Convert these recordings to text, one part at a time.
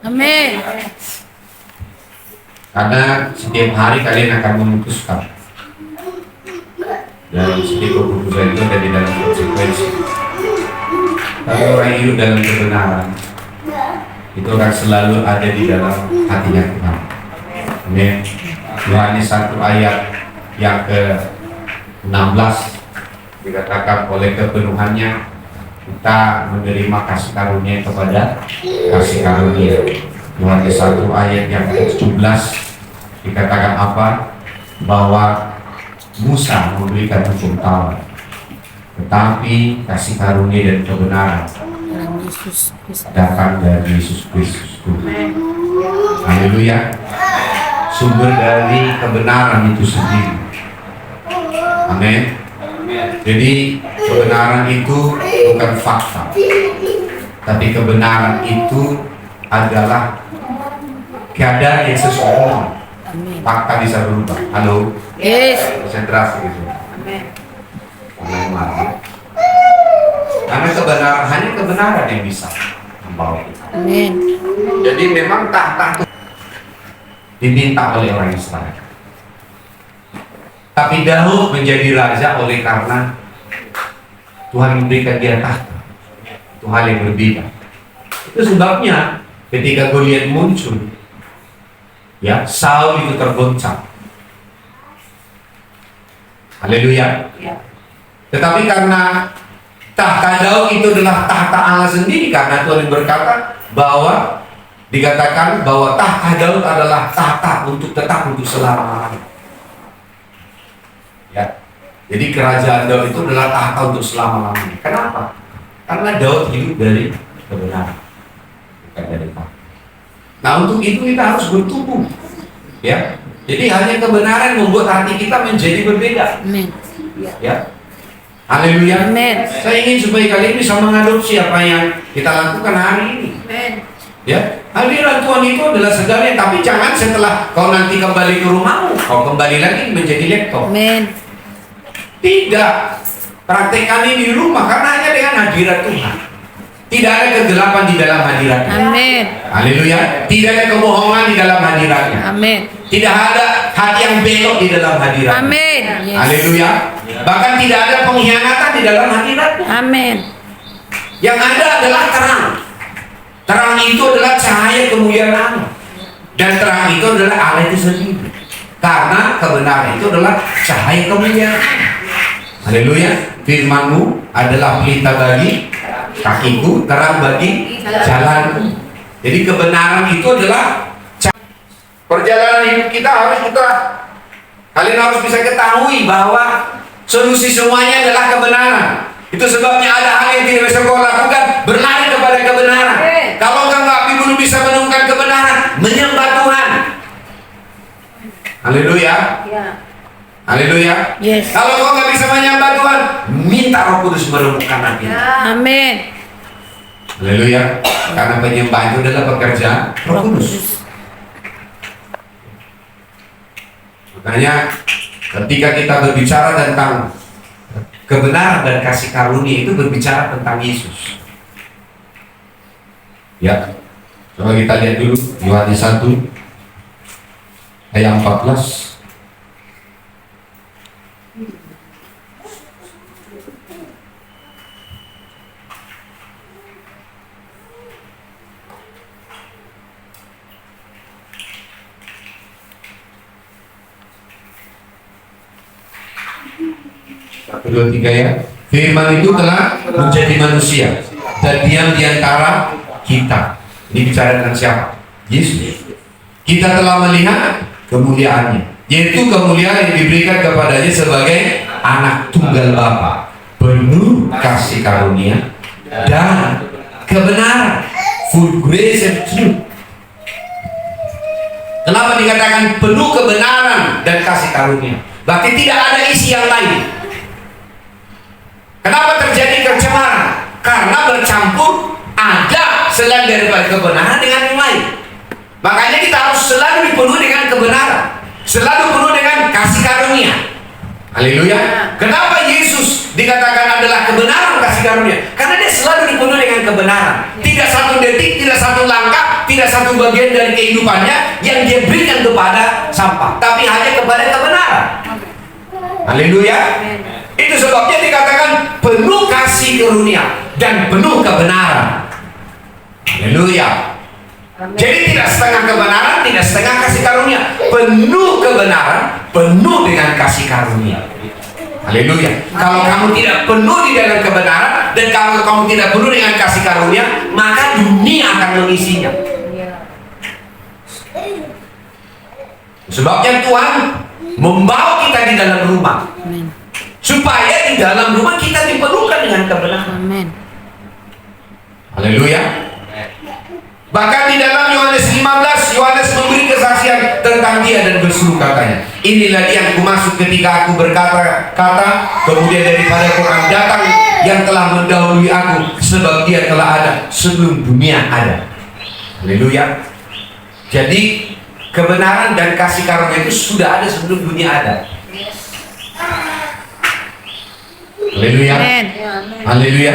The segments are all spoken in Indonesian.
Amin. Karena setiap hari kalian akan memutuskan, dan setiap keputusan itu ada di dalam konsekuensi. Tapi orang hidup dalam kebenaran itu akan selalu ada di dalam hatinya Tuhan. Amin. Yohanes 1 ayat yang ke-16 dikatakan oleh kepenuhannya kita menerima kasih karunia kepada kasih karunia. Yohanes 1 ayat yang ke-17 dikatakan apa? Bahwa Musa memberikan hukum Taurat, tetapi kasih karunia dan kebenaran Dalam Yesus Kristus. datang dari Yesus Kristus. Haleluya. Sumber dari kebenaran itu sendiri. Amin. Jadi kebenaran itu bukan fakta, tapi kebenaran itu adalah keadaan yang seseorang. Amin. Fakta bisa berubah. Halo. Yes. Konsentrasi gitu. Amin. Karena kebenaran, hanya kebenaran yang bisa membawa kita. Amin. Jadi memang tahta itu diminta oleh orang Israel. Tapi Daud menjadi raja oleh karena Tuhan memberikan dia tahta. Itu hal yang berbeda. Itu sebabnya ketika Goliat muncul, ya Saul itu tergoncang. Haleluya. Tetapi karena tahta Daud itu adalah tahta Allah sendiri, karena Tuhan berkata bahwa dikatakan bahwa tahta Daud adalah tahta untuk tetap untuk selama-lamanya. Ya. Jadi kerajaan Daud itu adalah tahta untuk selama-lamanya. Kenapa? Karena Daud hidup dari kebenaran, bukan dari tahta. Nah, untuk itu kita harus bertumbuh. Ya. Jadi hanya kebenaran membuat hati kita menjadi berbeda. Amin. Ya. Haleluya. Amin. Saya ingin supaya kalian bisa mengadopsi apa yang kita lakukan hari ini. Amin. Ya, hadirat Tuhan itu adalah segalanya. Tapi jangan setelah kau nanti kembali ke rumahmu, kau kembali lagi menjadi laptop. Amin. Tidak. Praktekkan ini di rumah karena hanya dengan hadirat Tuhan. Tidak ada kegelapan di dalam hadiratnya. Amin. Haleluya. Tidak ada kebohongan di dalam hadiratnya. Amin. Tidak ada hati yang belok di dalam hadiratnya. Amin. Yes. Haleluya. Bahkan tidak ada pengkhianatan di dalam hadiratnya. Amin. Yang ada adalah terang. Terang itu adalah cahaya kemuliaan Allah. Dan terang itu adalah Allah itu sendiri. Karena kebenaran itu adalah cahaya kemuliaan Allah. Haleluya. Firman-Mu adalah pelita bagi kakiku, terang bagi jalanku. Jadi kebenaran itu adalah perjalanan hidup kita kalian harus bisa ketahui bahwa solusi semuanya adalah kebenaran. Itu sebabnya ada hal yang tidak bisa kau lakukan, berlari kepada kebenaran. Kalau kamu belum bisa menemukan kebenaran, menyembah Tuhan. Haleluya. Haleluya. Yes. Kalau kau nggak bisa menyembah Tuhan, minta Roh Kudus meremukkan hati. Amin. Haleluya. Karena penyembahan itu adalah pekerjaan Roh Kudus. Makanya ketika kita berbicara tentang kebenaran dan kasih karunia, itu berbicara tentang Yesus. Ya. Coba kita lihat dulu Yohanes 1 ayat 14. Satu, dua, tiga ya. Firman itu telah menjadi manusia dan diam di antara kita. Ini bicara tentang siapa? Yesus. Kita telah melihat kemuliaannya, yaitu kemuliaan yang diberikan kepadanya sebagai anak tunggal Bapa, penuh kasih karunia dan kebenaran, full grace and truth. Kenapa dikatakan penuh kebenaran dan kasih karunia? Berarti tidak ada isi yang lain. Kenapa terjadi kecemaran? Karena bercampur ada selain daripada kebenaran dengan yang lain. Makanya kita harus selalu dipenuhi dengan kebenaran, selalu penuh dengan kasih karunia. Haleluya. Kenapa Yesus dikatakan adalah kebenaran kasih karunia? Karena dia selalu dipenuhi dengan kebenaran. Tidak satu detik, tidak satu langkah tidak satu bagian dari kehidupannya yang dia berikan kepada sampah, tapi hanya kepada kebenaran. Haleluya. Itu sebabnya dikatakan penuh kasih karunia dan penuh kebenaran. Haleluya. Jadi tidak setengah kebenaran, tidak setengah kasih karunia, penuh kebenaran, penuh dengan kasih karunia. Haleluya. Kalau kamu tidak penuh di dalam kebenaran dan kalau kamu tidak penuh dengan kasih karunia, maka dunia akan mengisinya. Sebabnya Tuhan membawa kita di dalam rumah, supaya di dalam rumah kita dipenuhkan dengan kebenaran. Amin. Haleluya. Bahkan di dalam Yohanes 15, Yohanes memberi kesaksian tentang dia dan berseru katanya, inilah dia yang kumaksud ketika aku berkata-kata, kemudian daripada Quran datang yang telah mendahului aku, sebab dia telah ada sebelum dunia ada. Haleluya. Jadi kebenaran dan kasih karunia itu sudah ada sebelum dunia ada. Haleluya. Haleluya.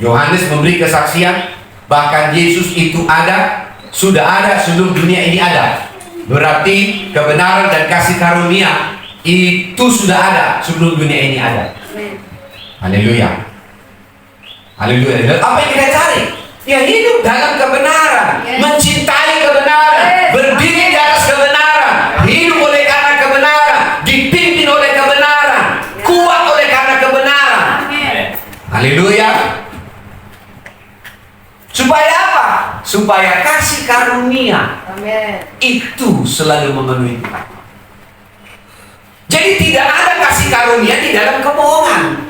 Yohanes memberi kesaksian bahkan Yesus itu ada, sudah ada sebelum dunia ini ada. Berarti kebenaran dan kasih karunia itu sudah ada sebelum dunia ini ada. Haleluya. Haleluya. Dan apa yang kita cari? Ya hidup dalam kebenaran, mencintai kebenaran, berdiri di atas kebenaran, hidup oleh karena kebenaran, dipimpin oleh kebenaran, kuat oleh karena kebenaran. Haleluya. Supaya apa? Supaya kasih karunia itu selalu memenuhi kita. Jadi tidak ada kasih karunia di dalam kebohongan.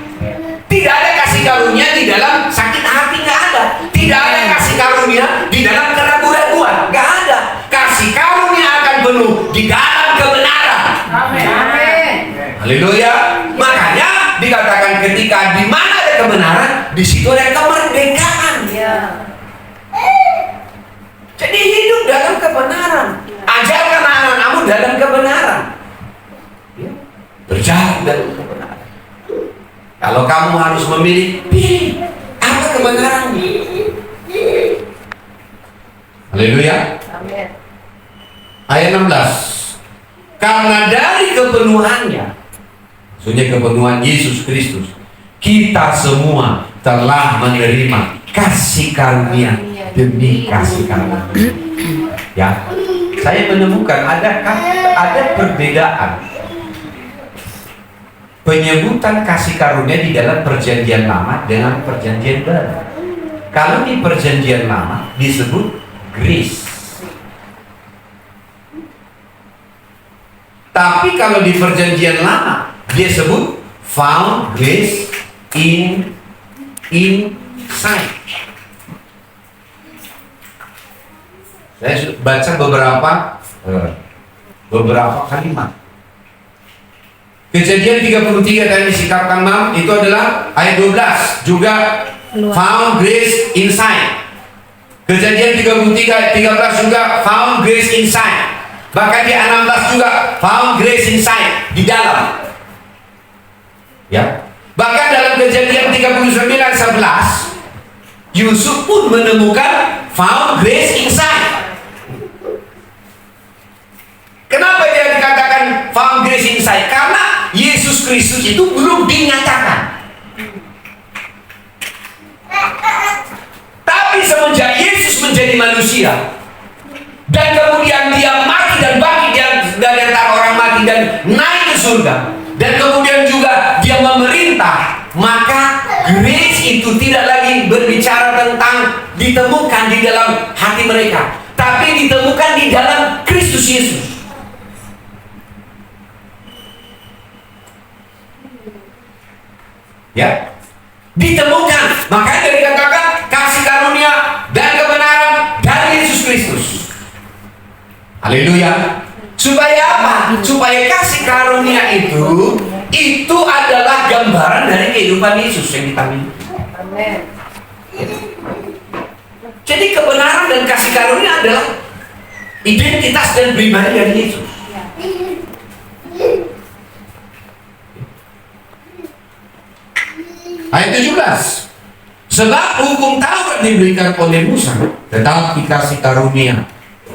Tidak ada kasih karunia di dalam sakit hati, nggak ada. Tidak ada kasih karunia di dalam keraguan-raguan, nggak ada. Kasih karunia akan penuh di dalam kebenaran. Amin. Haleluya. Makanya dikatakan ketika di mana ada kebenaran, di situ ada kemerdekaan. Jadi hidup dalam kebenaran. Ajarkan anak-anakmu dalam kebenaran. Berjalan dalam kebenaran. Kalau kamu harus memilih, pilih apa kebenarannya. Haleluya. Ayat 16. Karena dari kepenuhannya, maksudnya kepenuhan Yesus Kristus, kita semua telah menerima kasih karunia demi kasih karunia. Ya, saya menemukan ada perbedaan penyebutan kasih karunia di dalam perjanjian lama dengan perjanjian baru. Kalau di perjanjian lama disebut grace, tapi kalau di perjanjian lama dia sebut found grace inside. Saya baca beberapa kalimat. Kejadian 33 tadi sikapkan 6 itu adalah ayat 12 juga found grace inside. Kejadian 13 juga found grace inside. Bahkan di 16 juga found grace inside, di dalam. Ya. Bahkan dalam Kejadian 39:11 Yusuf pun menemukan found grace inside. Kenapa dia dikatakan found grace inside? Karena Yesus Kristus itu belum dinyatakan. Tapi semenjak Yesus menjadi manusia dan kemudian dia mati dan bangkit dari antara orang mati dan naik ke surga, dan kemudian juga dia memerintah, maka grace itu tidak lagi berbicara tentang ditemukan di dalam hati mereka, tapi ditemukan di dalam Kristus Yesus. Ya, ditemukan. Makanya dikatakan kasih karunia dan kebenaran dari Yesus Kristus. Haleluya. Supaya apa? Supaya kasih karunia itu adalah gambaran dari kehidupan Yesus yang kita miliki. Amen. Jadi kebenaran dan kasih karunia adalah identitas dan pribadi dari Yesus. Ayat 17. Sebab hukum Taurat diberikan oleh Musa, tetapi kasih karunia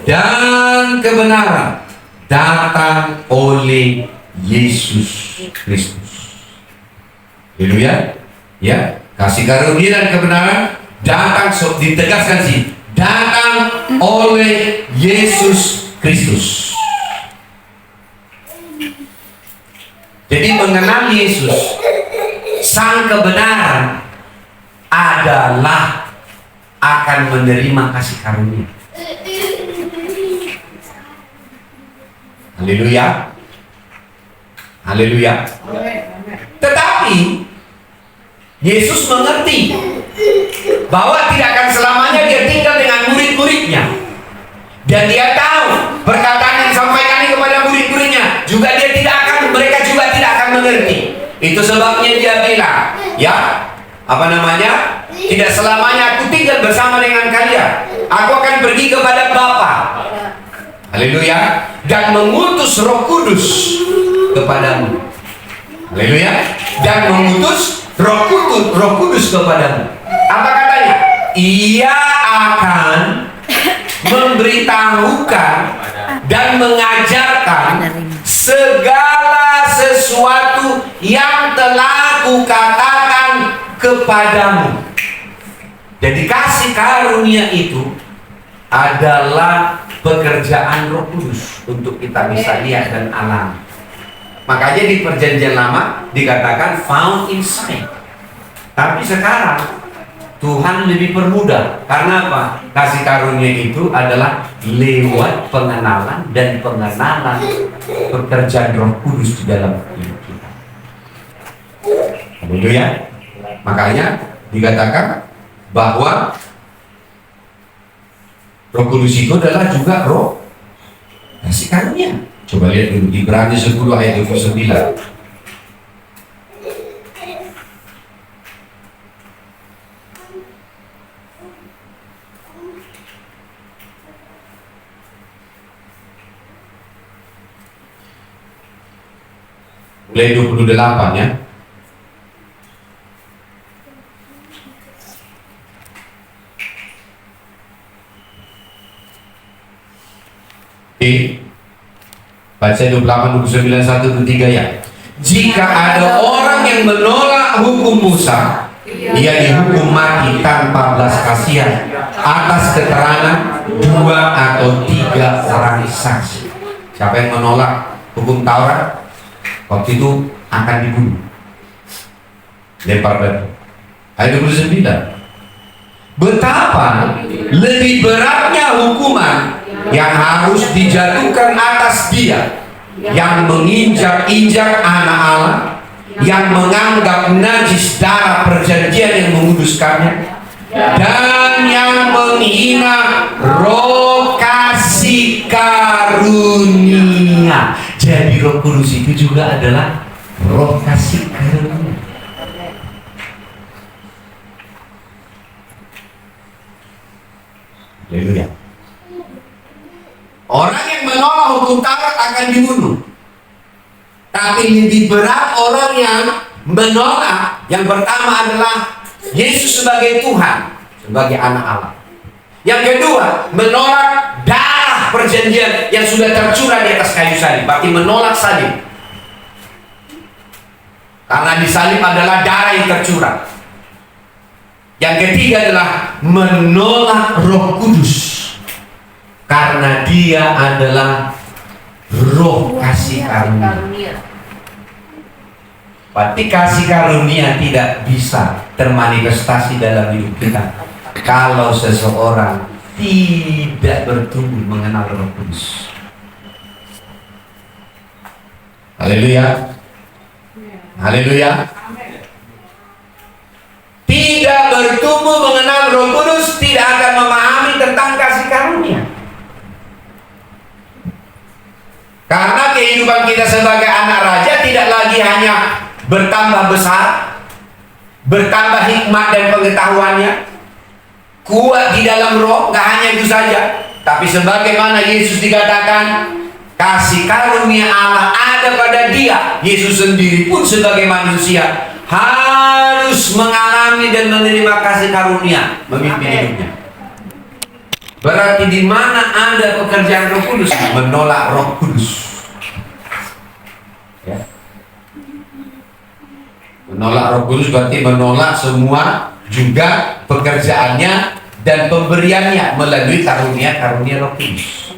dan kebenaran datang oleh Yesus Kristus. Haleluya. Ya, kasih karunia dan kebenaran datang, ditegaskan sih, datang oleh Yesus Kristus. Jadi mengenal Yesus, sang kebenaran, adalah akan menerima kasih karunia. Haleluya. Haleluya. Tetapi Yesus mengerti bahwa tidak akan selamanya dia tinggal dengan murid-muridnya. Dan dia tahu perkataan yang disampaikan kepada murid-muridnya juga mereka juga tidak akan mengerti. Itu sebabnya dia bilang, ya, tidak selamanya aku tinggal bersama dengan kalian. Aku akan pergi kepada Bapa. Haleluya. Dan mengutus Roh Kudus kepadamu. Haleluya. Dan mengutus Roh Kudus kepadamu. Apa katanya? Ia akan memberitahukan dan mengajarkan segala sesuatu yang telah kukatakan kepadamu. Jadi kasih karunia itu adalah pekerjaan Roh Kudus untuk kita bisa lihat dan alami. Makanya di Perjanjian Lama dikatakan found inside. Tapi sekarang Tuhan lebih permudah. Karena apa? Kasih karunia itu adalah lewat pengenalan dan pengenalan pekerjaan Roh Kudus di dalam hidup kita. Haleluya. Makanya dikatakan bahwa Roh Kudus itu adalah juga roh kasih karunia. Coba lihat dulu Ibrani 10 ayat 29. Mulai 28 ya. Baca 28, 29, 1, 3 ya. Jika ada orang yang menolak hukum Musa, ia dihukum mati tanpa belas kasihan atas keterangan 2 atau 3 orang saksi. Siapa yang menolak hukum Taurat, waktu itu akan dibunuh, lempar batu. Ayat 29. Betapa lebih beratnya hukuman yang harus dijatuhkan atas dia yang menginjak-injak anak Allah, yang menganggap najis darah perjanjian yang menguduskannya, dan yang menghina roh kasih karunia. Jadi Roh Kudus itu juga adalah roh kasih karunia. Haleluya. Orang yang menolak hukum Taurat akan dibunuh. Tapi lebih berat orang yang menolak. Yang pertama adalah Yesus sebagai Tuhan, sebagai anak Allah. Yang kedua, menolak darah perjanjian yang sudah tercurah di atas kayu salib. Berarti menolak salib. Karena di salib adalah darah yang tercurah. Yang ketiga adalah menolak Roh Kudus. Karena dia adalah roh kasih karunia. Berarti kasih karunia tidak bisa termanifestasi dalam hidup kita kalau seseorang tidak bertumbuh mengenal Roh Kudus. Haleluya. Haleluya. Tidak bertumbuh mengenal Roh Kudus tidak akan memahami tentang kasih karunia. Karena kehidupan kita sebagai anak raja tidak lagi hanya bertambah besar, bertambah hikmat dan pengetahuannya, kuat di dalam roh, gak hanya itu saja, tapi sebagaimana Yesus dikatakan, kasih karunia Allah ada pada dia. Yesus sendiri pun sebagai manusia harus mengalami dan menerima kasih karunia memimpin hidupnya. Berarti di mana ada pekerjaan Roh Kudus, menolak Roh Kudus. Ya. Menolak Roh Kudus berarti menolak semua juga pekerjaannya dan pemberiannya melalui karunia Roh Kudus.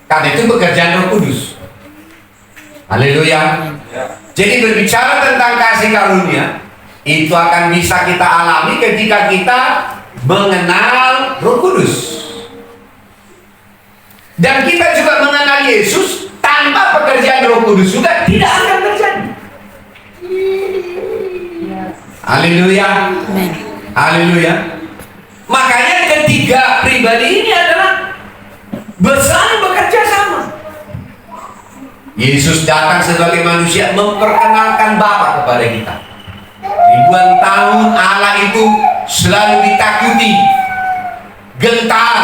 Karena itu pekerjaan Roh Kudus. Haleluya. Jadi berbicara tentang kasih karunia itu akan bisa kita alami ketika kita mengenal Roh Kudus. Dan kita juga mengenal Yesus. Tanpa pekerjaan Roh Kudus juga tidak akan terjadi. Haleluya. Haleluya. Makanya ketiga pribadi ini adalah saling bekerja sama. Yesus datang sebagai manusia memperkenalkan Bapa kepada kita. Ribuan tahun Allah itu selalu ditakuti, gentar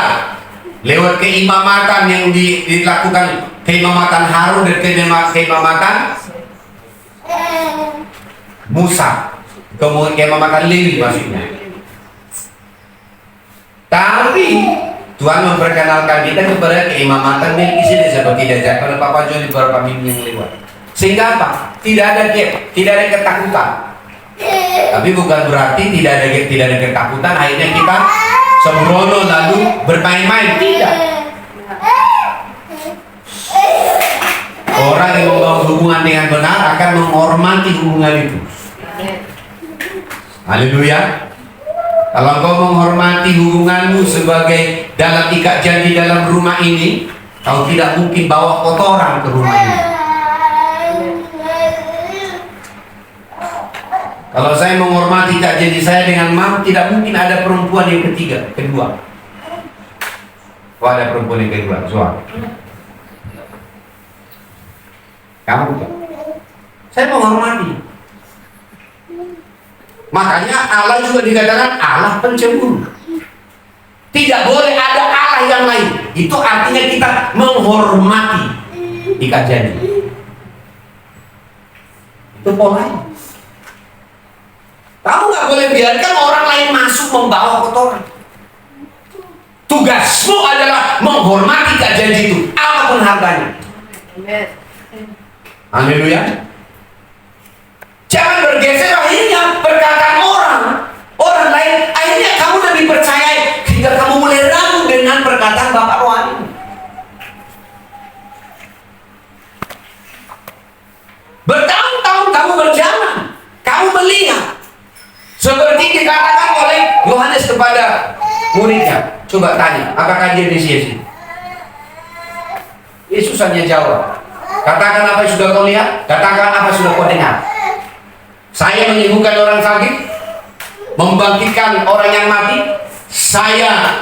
lewat keimamatan yang dilakukan, keimamatan Harun dan keimamatan Musa, kemudian keimamatan Lewi maksudnya. Tapi Tuhan memperkenalkan kita kepada keimamatan Melkisedek seperti diajarkan oleh Papa John di beberapa minggu yang lewat. Sehingga apa? Tidak ada ketakutan. Tapi bukan berarti tidak ada ketakutan akhirnya kita sembrono lalu bermain-main. Tidak. Orang yang membangun hubungan dengan benar akan menghormati hubungan itu. Haleluya. Kalau engkau menghormati hubunganmu sebagai dalam ikat janji dalam rumah ini, kau tidak mungkin bawa kotoran ke rumah ini. Kalau saya menghormati ikat janji saya dengan Mam, tidak mungkin ada perempuan yang kedua. Oh, ada perempuan yang kedua, suami. Kamu bukan. Saya menghormati. Makanya Allah juga dikatakan Allah pencemburu. Tidak boleh ada Allah yang lain. Itu artinya kita menghormati ikat janji. Itu polanya. Kamu nggak boleh biarkan orang lain masuk membawa kotoran. Tugasmu adalah menghormati ikat janji itu, apapun harganya. Haleluya. Jangan bergeser akhirnya perkataan orang lain. Akhirnya kamu lebih percaya hingga kamu mulai ragu dengan perkataan Bapak rohani. Bertahun-tahun kamu berjalan, kamu melihat seperti dikatakan oleh Yohanes kepada muridnya. Coba tanya, apakah dia Mesias? Yesus hanya jawab, katakan apa yang sudah kau lihat, katakan apa yang sudah kau dengar. Saya menyembuhkan orang sakit, membangkitkan orang yang mati, saya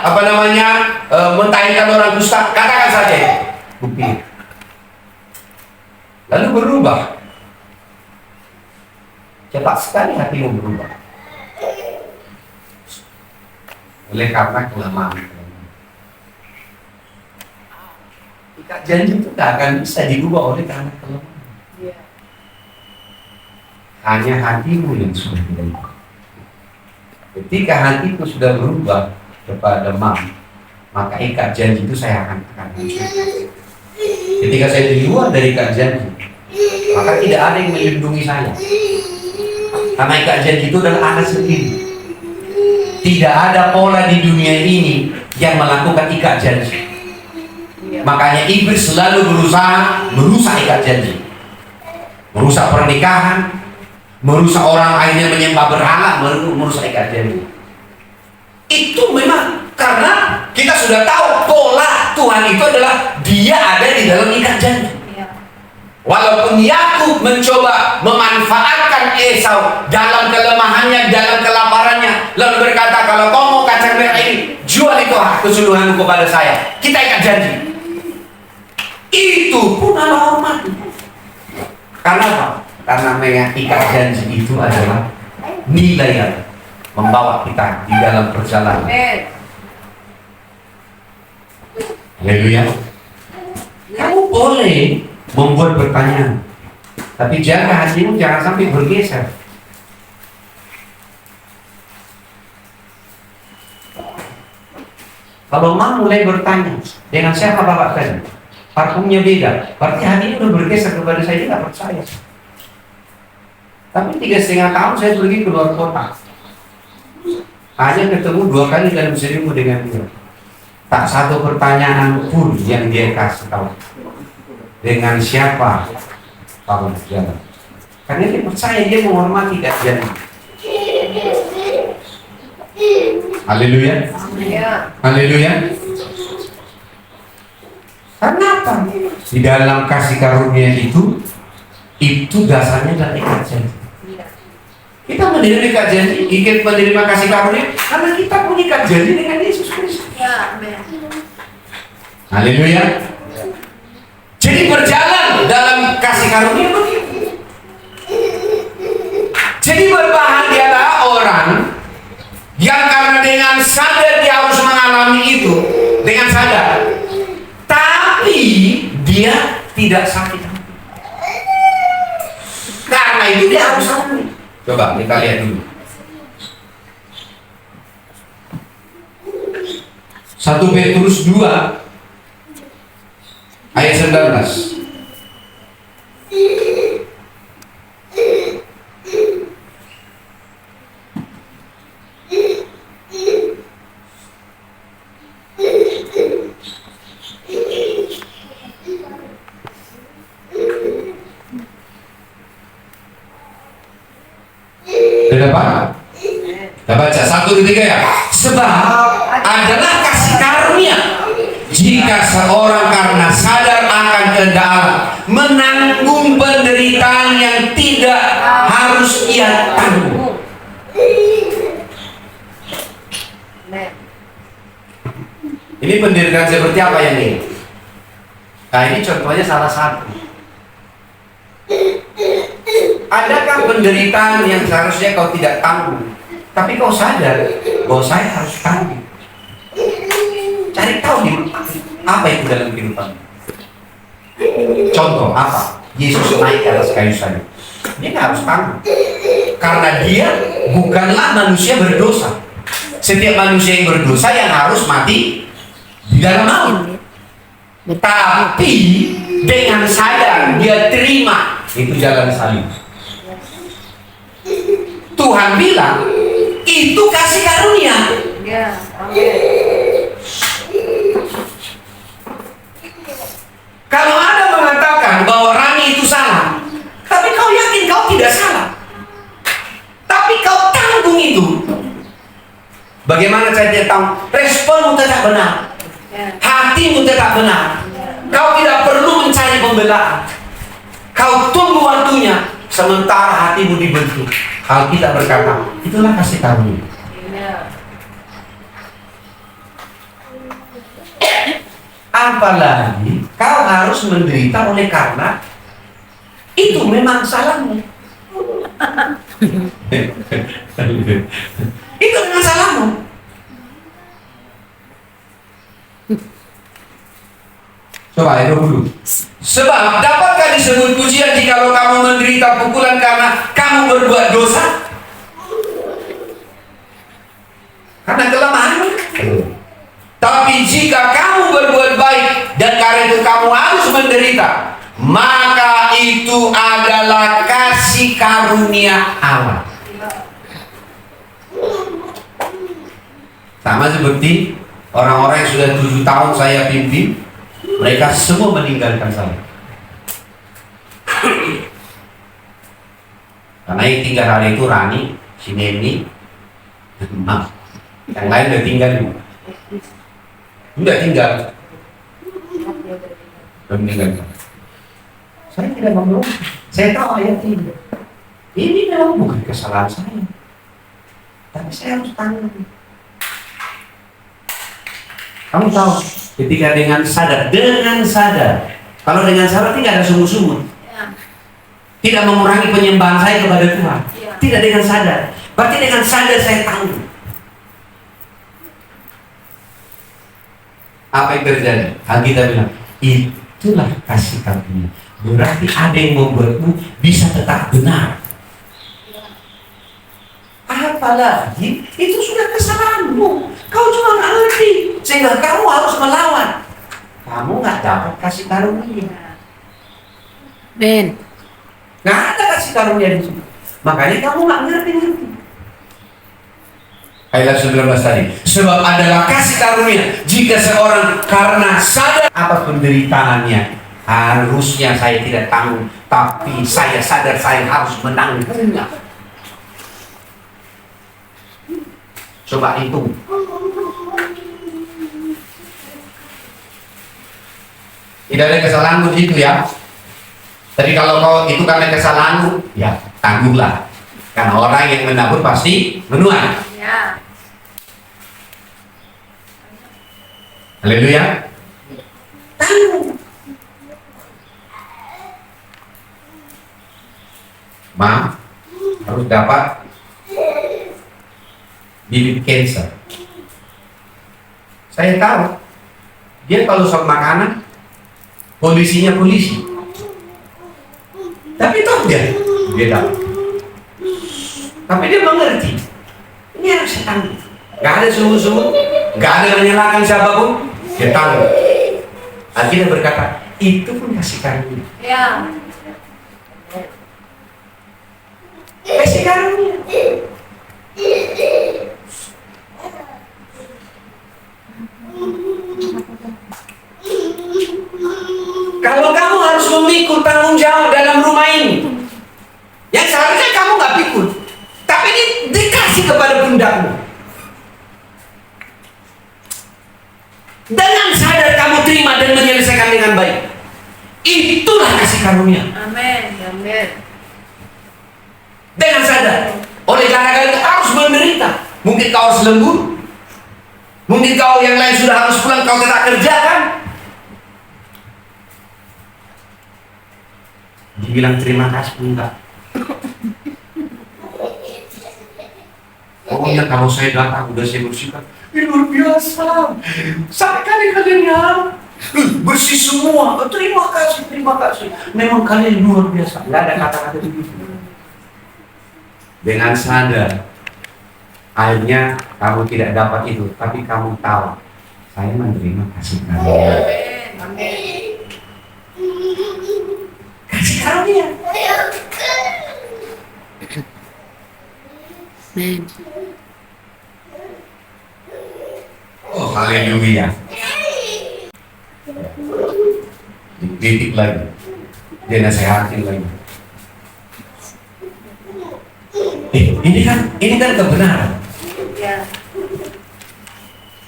mentahirkan orang dusta. Katakan saja, bukti. Lalu berubah. Cepat sekali hatimu berubah. Oleh karena kelemahan. Ikat janji itu tidak akan bisa diubah oleh karena kelemahan. Hanya hatimu yang sudah berubah. Ketika hatiku sudah berubah kepada Mam, maka ikat janji itu saya akan hancurkan. Ketika saya di luar dari ikat janji, maka tidak ada yang melindungi saya. Karena ikat janji itu adalah Allah sendiri. Tidak ada pola di dunia ini yang melakukan ikat janji. Makanya iblis selalu berusaha merusak ikat janji, merusak pernikahan, merusak orang akhirnya menyembah berhala, merusak ikat janji. Itu memang karena kita sudah tahu pola Tuhan itu adalah Dia ada di dalam ikat janji. Walaupun Yakub mencoba memanfaatkan Esau dalam kelemahannya, dalam kelaparannya, lalu berkata, kalau kau mau kacang merah ini, jual itu keseluruhanmu kepada saya, kita ikat janji. Itu pun Allah hormati. Karena apa? Karena mengikat janji itu adalah nilai yang membawa kita di dalam perjalanan. Haleluya. Kamu boleh membuat pertanyaan, tapi jaga hatimu jangan sampai bergeser. Kalau mam mulai bertanya, dengan siapa bapak tadi? Parfumnya beda, berarti hatinya udah bergeser kepada saya, dia nggak percaya. Tapi 3,5 tahun saya pergi keluar kota, hanya ketemu 2 kali dalam seminggu dengan dia. Tak satu pertanyaan pun yang dia kasih tahu. Dengan siapa kamu berjalan? Karena dia percaya, dia menghormati kajian. Haleluya. Haleluya. Karena apa? Di dalam kasih karunia itu dasarnya adalah ikat janji. Kita menerima ikat janji, ingin menerima kasih karunia karena kita punya ikat janji dengan Yesus Kristus. Haleluya. Jadi berjalan dalam kasih karunia begitu. Jadi berbahagialah orang yang karena dengan sadar dia harus mengalami itu, dengan sadar, tapi dia tidak sakit hati. Karena itu dia harus alami. Coba kita lihat dulu. 1 Petrus 2 ayat 19. Sudah dapat? Kita baca 1, 2, 3 ya. Sebab adalah kasih karunia jika seorang karena sadar akan kehendak Allah menanggung penderitaan yang tidak harus ia tanggung. Ini penderitaan seperti apa yang ini? Nah, ini contohnya salah satu. Adakah penderitaan yang seharusnya kau tidak tanggung, tapi kau sadar bahwa saya harus tanggung? Cari tahu di apa itu dalam kehidupan. Contoh apa? Yesus naik ke atas kayu salib. Dia nggak harus tanggung, karena dia bukanlah manusia berdosa. Setiap manusia yang berdosa yang harus mati di dalam maut. Tapi dengan sadar dia terima itu jalan salib. Tuhan bilang itu kasih karunia. Kalau ada mengatakan bahwa Rani itu salah, tapi kau yakin kau tidak salah, tapi kau tanggung itu, bagaimana cara dia tahu? Responmu tetap benar, hatimu tetap benar. Kau tidak perlu mencari pembelaan. Kau tunggu waktunya, sementara hatimu dibentuk. Alkitab berkata, itulah kasih karunia. Apalagi kau harus menderita oleh karena itu memang salahmu. Itu memang salahmu. Coba ayat 20. Sebab dapatkah disebut pujian jikalau kamu menderita pukulan karena kamu berbuat dosa? Karena kelemahanmu. Tapi jika kamu berbuat baik dan karena itu kamu harus menderita, maka itu adalah kasih karunia Allah. Sama seperti orang-orang yang sudah 7 tahun saya pimpin, mereka semua meninggalkan saya. Karena yang tinggal hari itu Rani, si Neni, yang lain udah tinggal juga. Udah tinggal. Udah meninggal. Saya tidak memberontak. Saya tahu ayat ini. Ini memang bukan kesalahan saya, tapi saya harus tanggung. Kamu tahu, ketika dengan sadar, kalau dengan sadar tidak ada sungguh-sungguh, tidak mengurangi penyembahan saya kepada Tuhan, tidak dengan sadar. Berarti dengan sadar saya tanggung. Apa yang terjadi? Alkitab bilang, itulah kasih karunia. Berarti ada yang membuatmu bisa tetap benar. Apalagi itu sudah kesalahanmu. Kau cuma nggak ngerti, sehingga kamu harus melawan. Kamu nggak dapat kasih karunia. Amin. Nggak ada kasih karunia di sini. Makanya kamu nggak ngerti. Ayat 19 tadi. Sebab adalah kasih karunia jika seorang karena sadar apa penderitaannya. Harusnya saya tidak tanggung, tapi saya sadar saya harus menanggungnya. Coba hitung. Tidak ada kesalahanmu di situ ya. Tapi kalau kau itu karena kesalahanmu, ya tanggunglah. Karena orang yang menabur pasti menuai. Ya. Haleluya. Tanggung. Ma harus dapat bibit cancer. Saya tahu dia kalau soal makanan kondisinya polisi, tapi toh dia tahu, tapi dia mengerti ini harus tanggung. Gak ada sungguh-sungguh, gak ada menyalahkan siapapun, dia tanggung. Akhirnya berkata itu pun kasih karunia. Ya. Kasih karunia. Kalau kamu harus memikul tanggung jawab dalam rumah ini, yang seharusnya kamu nggak pikul, tapi ini dikasih kepada pundakmu. Dengan sadar kamu terima dan menyelesaikan dengan baik. Itulah kasih karunia. Amin. Amin. Dengan sadar, oleh karena itu harus menderita. Mungkin kau harus lembur, mungkin kau yang lain sudah harus pulang, kau tidak kerjakan. Dibilang terima kasih enggak. Pokoknya kalau saya datang udah saya bersihkan, ini luar biasa. Sampai kalian ya bersih semua. Terima kasih, terima kasih. Memang kalian luar biasa. Nggak ada kata-kata begitu. Dengan sadar, akhirnya kamu tidak dapat itu, tapi kamu tahu, saya menerima kasih karunia. Amin. Kasih karunia. Amin. Oh, haleluya. Dikritik lagi, dia nasihatin lagi. Ini kan kebenaran. Ya.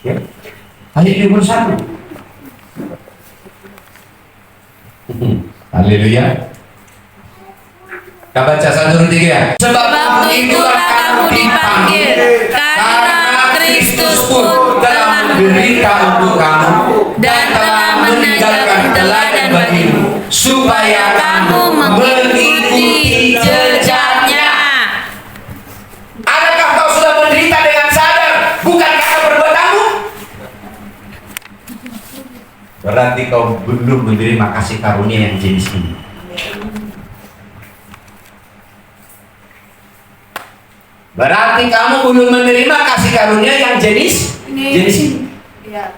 Ya. Ayat 51. Haleluya. Kita baca 1, 2, 3. Sebab itulah kamu dipanggil, karena Kristus pun telah menderita untuk kamu dan telah meninggalkan teladan bagimu, supaya kamu mengikuti jejaknya. Adakah kau sudah menderita dengan sadar, bukan karena perbuatanmu? Berarti kau belum menerima kasih karunia yang jenis ini. Berarti kamu belum menerima kasih karunia yang jenis ini. Ya.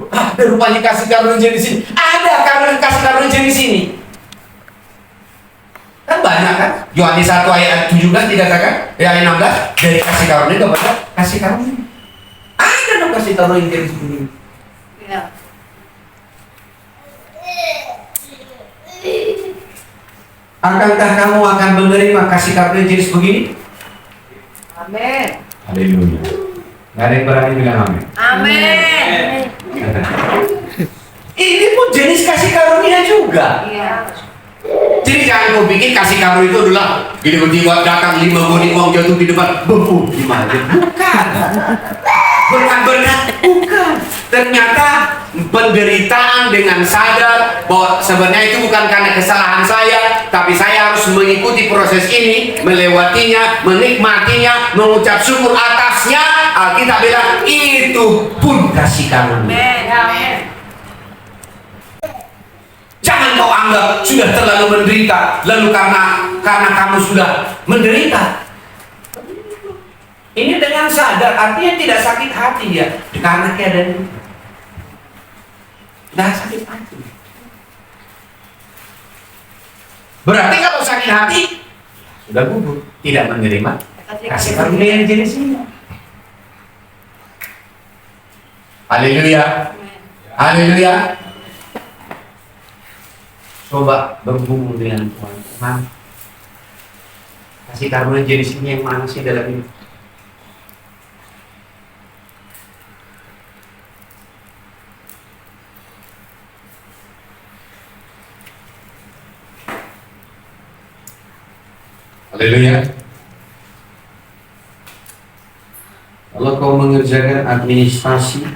Ada rupanya kasih karunia jenis ini. Ada kasih karunia jenis ini. Kan banyak kan? Yohanes 1 ayat 17 dikatakan, ayat 16, dari kasih karunia kepada kasih karunia. Ada dong kasih karunia yang jenis ini. Ya. Akankah kamu akan menerima kasih karunia jenis begini? Amin. Haleluya. Gak ada yang berani bilang amin. Amin. Ini pun jenis kasih karunia juga. Iya. Jadi jangan kau pikir kasih karunia itu adalah tiba-tiba datang 5 bodi uang jatuh di depan, gimana? Bukan. Berkat-berkat, bukan. Ternyata penderitaan dengan sadar bahwa sebenarnya itu bukan karena kesalahan saya, tapi saya harus mengikuti proses ini, melewatinya, menikmatinya, mengucap syukur atasnya. Alkitab bilang itu pun kasih karunia. Amin. Jangan kau anggap sudah terlalu menderita, lalu karena kamu sudah menderita. dengan sadar, artinya tidak sakit hati ya, karena keadaan itu. Tidak sakit hati. Berarti kalau sakit hati, sudah gugur, tidak menerima kasih karunia yang jenis ini. Haleluya. Haleluya. Coba bergumul dengan Tuhan. Kasih karunia jenis ini yang mana sih dalam ini? Haleluya. Kalau kau mengerjakan administrasi,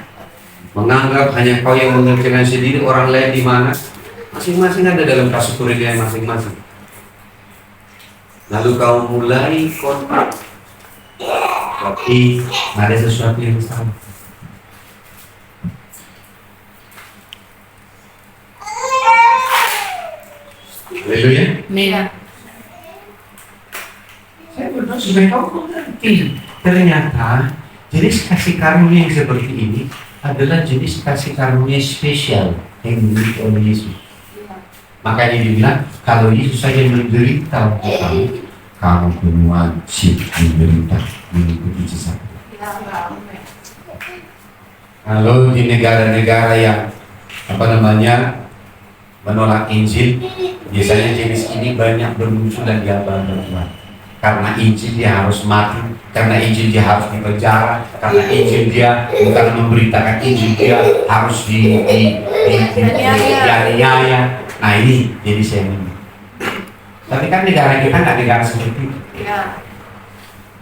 menganggap hanya kau yang mengerjakan sendiri, orang lain di mana? Masing-masing ada dalam kategori masing-masing. Lalu kau mulai kontak, tapi ada sesuatu yang salah. Haleluya. Amin. Saya berdoa supaya kau mengerti. Ternyata jenis kasih karunia yang seperti ini adalah jenis kasih karunia spesial yang dimiliki oleh Yesus. Makanya dibilang, kalau Yesus saja menderita untuk kamu pun wajib menderita mengikuti jejak. Kalau di negara-negara yang menolak Injil, biasanya jenis ini banyak bermunculan di abad Tuhan. Karena Injil dia harus mati, karena Injil dia harus dipenjara, karena Injil dia bukan memberitakan Injil dia harus dianiaya. Nah ini jadi saya ini. Tapi kan negara kita nggak negara seperti itu.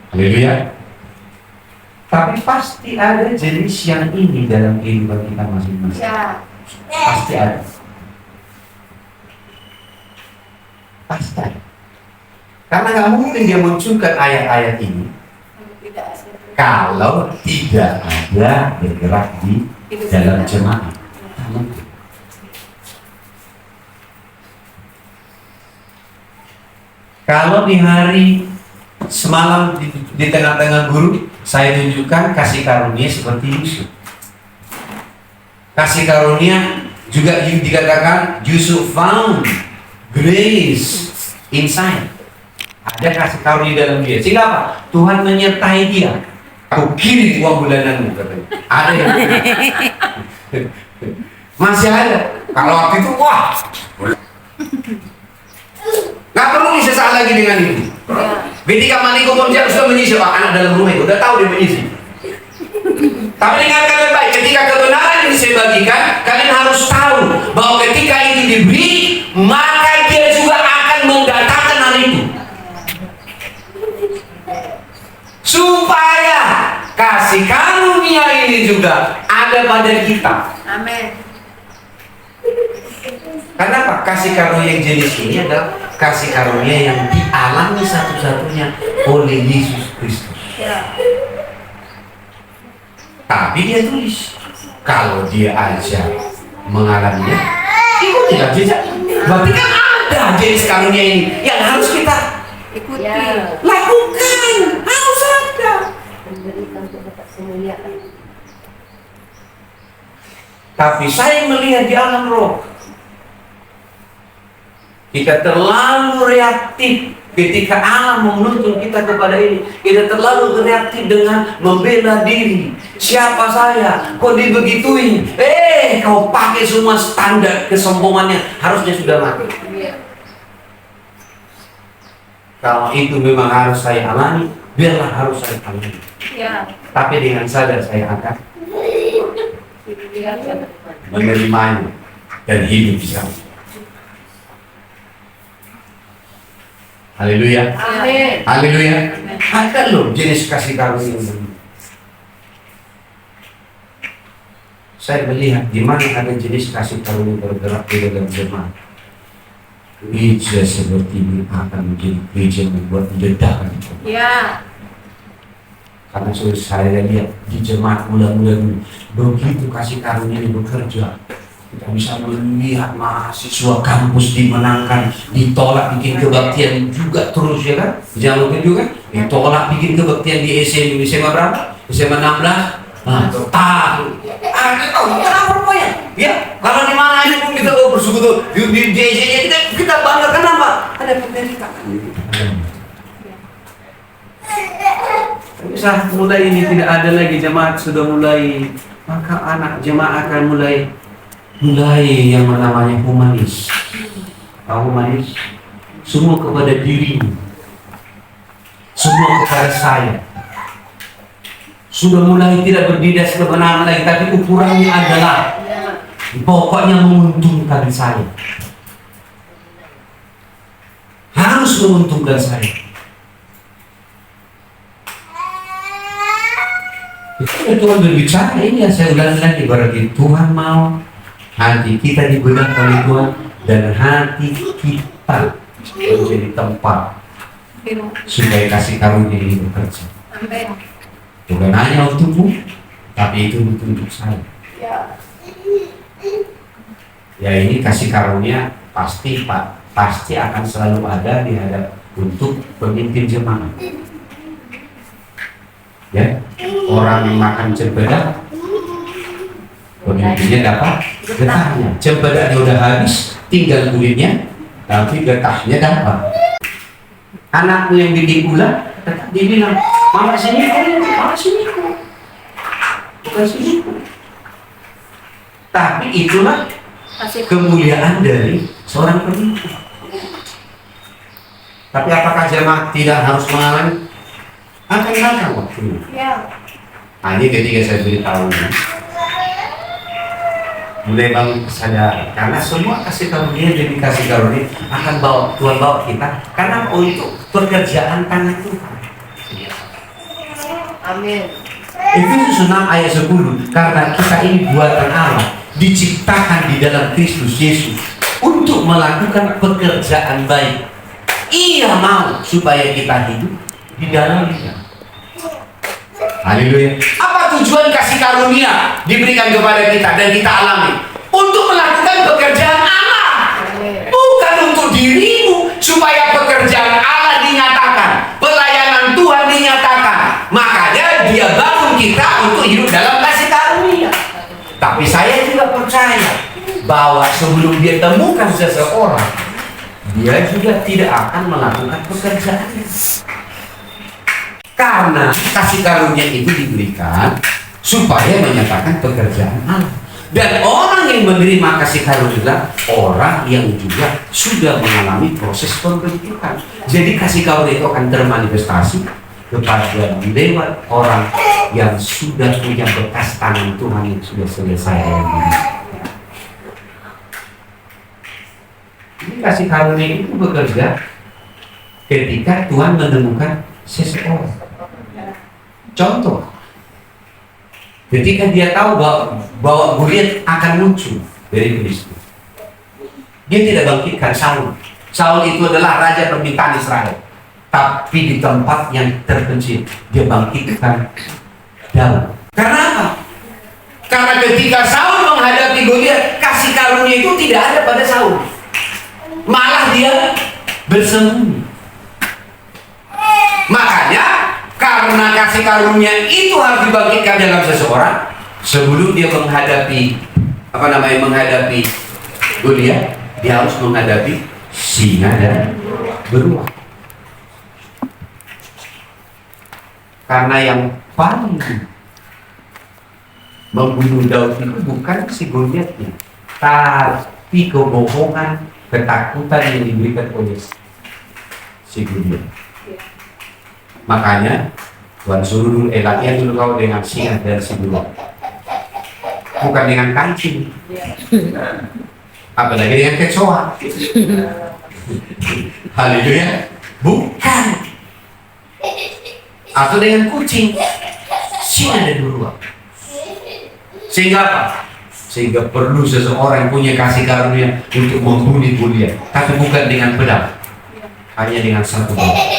Haleluya. Tapi pasti ada jenis yang ini dalam kehidupan kita masing-masing. Pasti ada. Pasti ada. Karena nggak mungkin dia munculkan ayat-ayat ini kalau tidak ada bergerak di dalam jemaat. Kalau di hari semalam di tengah-tengah guru, saya tunjukkan kasih karunia seperti Yusuf. Kasih karunia juga dikatakan Yusuf found grace inside. Ada kasih karunia dalam dia. Sehingga apa? Tuhan menyertai dia. Aku kirim uang bulananmu, katanya. Ada yang masih ada. Kalau waktu itu, wah, nggak perlu disesal lagi dengan itu. Ketika Maniko Pontianak sudah menyisir, anak dalam rumah itu udah tahu dia menyisir. Tapi dengan kalian baik, ketika kebenaran ini saya bagikan, kalian harus tahu bahwa ketika itu diberi, maka dia juga akan mendatangkan hal itu. Supaya kasih karunia ini juga ada pada kita. Amin. Kenapa? Kasih karunia yang jenis ini adalah kasih karunia yang dialami satu-satunya oleh Yesus Kristus. Tapi dia tulis, kalau dia aja mengalaminya, ikutilah jejak. Berarti kan ada jenis karunia ini yang harus kita Ikuti. lakukan, harus ada. Tapi saya melihat di alam roh, kita terlalu reaktif ketika alam menuntun kita kepada ini. Kita terlalu reaktif dengan membela diri. Siapa saya? Kok dibegituin? Kau pakai semua standar kesombongannya, harusnya sudah mati. Kalau itu memang harus saya alami, biarlah harus saya alami. Tapi dengan sadar saya akan menerimanya dan hidup di sana. Haleluya. Amin. Haleluya. Ada loh jenis kasih karunia ini. Saya melihat di mana ada jenis kasih karunia bergerak di dalam jemaat. Gereja seperti ini akan menjadi gereja yang membuat ledakan. Ya. Karena saya lihat di jemaat mula-mula begitu kasih karunia ini bekerja, Kita bisa melihat mahasiswa kampus dimenangkan, ditolak bikin kebaktian juga terus ya kan? Jangan lupa juga ditolak bikin kebaktian di SMA berapa? SMA 16. Nah, tahu. Kenapa rupanya? Ya, kalau di mana ini pun kita bersekutu di SMA kita bangga kenapa? Ada penderitaan. Saat mulai ini tidak ada lagi jemaat sudah mulai, maka anak jemaat akan mulai yang namanya humanis. Tahu humanis? Semua kepada dirimu, semua kepada saya. Sudah mulai tidak berdidas kebenaran lagi, tapi ukurannya adalah pokoknya menguntungkan saya. Harus menguntungkan saya. Tuhan berbicara ini yang saya ulangi lagi, berarti Tuhan mau hati kita dibenahi oleh Tuhan dan hati kita menjadi tempat supaya kasih karunia ini bekerja. Bukan hanya untukmu, tapi itu untuk saya. Ya ini kasih karunia pasti akan selalu ada di hadap untuk pemimpin jemaat. Ya, orang yang makan cempedak, pemimpinnya dapat getahnya. Cempedaknya udah habis, tinggal kulitnya, tapi getahnya dapat. Anakku yang bikin ular, tetap dia bilang, mama sini, bukan sini. Tapi itulah kemuliaan dari seorang pemimpin. Tapi apakah jemaat tidak harus mengalami? Akan datang waktunya. Ini ketika saya beritahu mulai bangun kesadaran, karena semua kasih karunia jadi kasih karunia akan Tuhan bawa kita karena untuk pekerjaan tangan Tuhan. Amin. Efesus 6 ayat 10, karena kita ini buatan Allah, diciptakan di dalam Kristus Yesus untuk melakukan pekerjaan baik. Ia mau supaya kita hidup di dalamnya. Haleluya. Apa tujuan kasih karunia diberikan kepada kita dan kita alami? Untuk melakukan pekerjaan Allah, bukan untuk dirimu, supaya pekerjaan Allah dinyatakan, pelayanan Tuhan dinyatakan. Makanya dia bangun kita untuk hidup dalam kasih karunia. Tapi saya juga percaya bahwa sebelum dia temukan seseorang, dia juga tidak akan melakukan pekerjaannya. Karena kasih karunia itu diberikan supaya menyatakan pekerjaan Allah. Dan orang yang menerima kasih karunia orang yang juga sudah mengalami proses pembentukan. Jadi kasih karunia itu akan termanifestasi kepada lewat orang yang sudah punya bekas tangan Tuhan yang sudah selesai. Ini kasih karunia itu bekerja ketika Tuhan menemukan seseorang. Contoh, ketika dia tahu bahwa Goliat akan muncul dari Kristus, dia tidak bangkitkan Saul. Saul itu adalah raja pembintaan Israel, tapi di tempat yang terpencil dia bangkitkan Daud. Karena apa? Karena ketika Saul menghadapi Goliat, kasih karunia itu tidak ada pada Saul, malah dia bersembunyi. Makanya karena kasih karunia itu harus dibangkitkan dalam seseorang sebelum dia menghadapi Goliat, dia harus menghadapi singa dan beruang. Karena yang paling membunuh Daud itu bukan si Goliatnya, tapi kebohongan, ketakutan yang diberikan oleh si Goliat. Makanya Tuhan suruh dulu, latihan dulu kau dengan singa dan si beruang, bukan dengan kancing, apalagi dengan kecoa. Haleluya, bukan, atau dengan kucing, singa dan beruang. Sehingga apa? Sehingga perlu seseorang punya kasih karunia untuk membunuh Goliat, tapi bukan dengan pedang, hanya dengan satu pedang.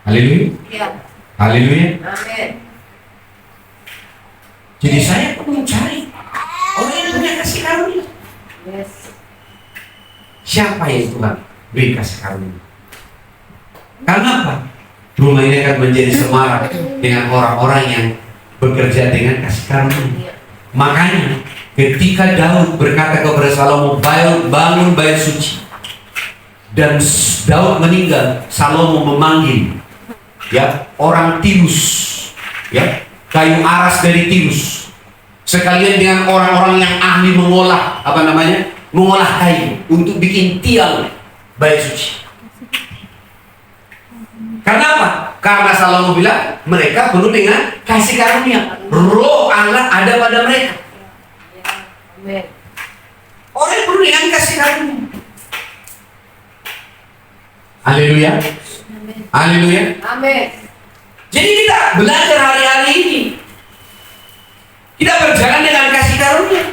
Haleluya. Ya. Haleluya. Amin. siapa yang Tuhan beri kasih karunia. Karena apa? Rumah ini akan menjadi semarak dengan orang-orang yang bekerja dengan kasih karunia. Makanya ketika Daud berkata kepada Salomo, bangun bait suci, dan Daud meninggal, Salomo memanggil orang Tirus, kayu aras dari Tirus, sekalian dengan orang-orang yang ahli mengolah mengolah kayu untuk bikin tiang bait suci. Karena apa? Karena Salomo bilang mereka penuh dengan kasih karunia. Roh Allah ada pada mereka. Amin. Orang yang penuh dengan kasih karunia. Haleluya. Haleluya. Amin. Jadi kita belajar hari-hari ini, kita berjalan dengan kasih karunia.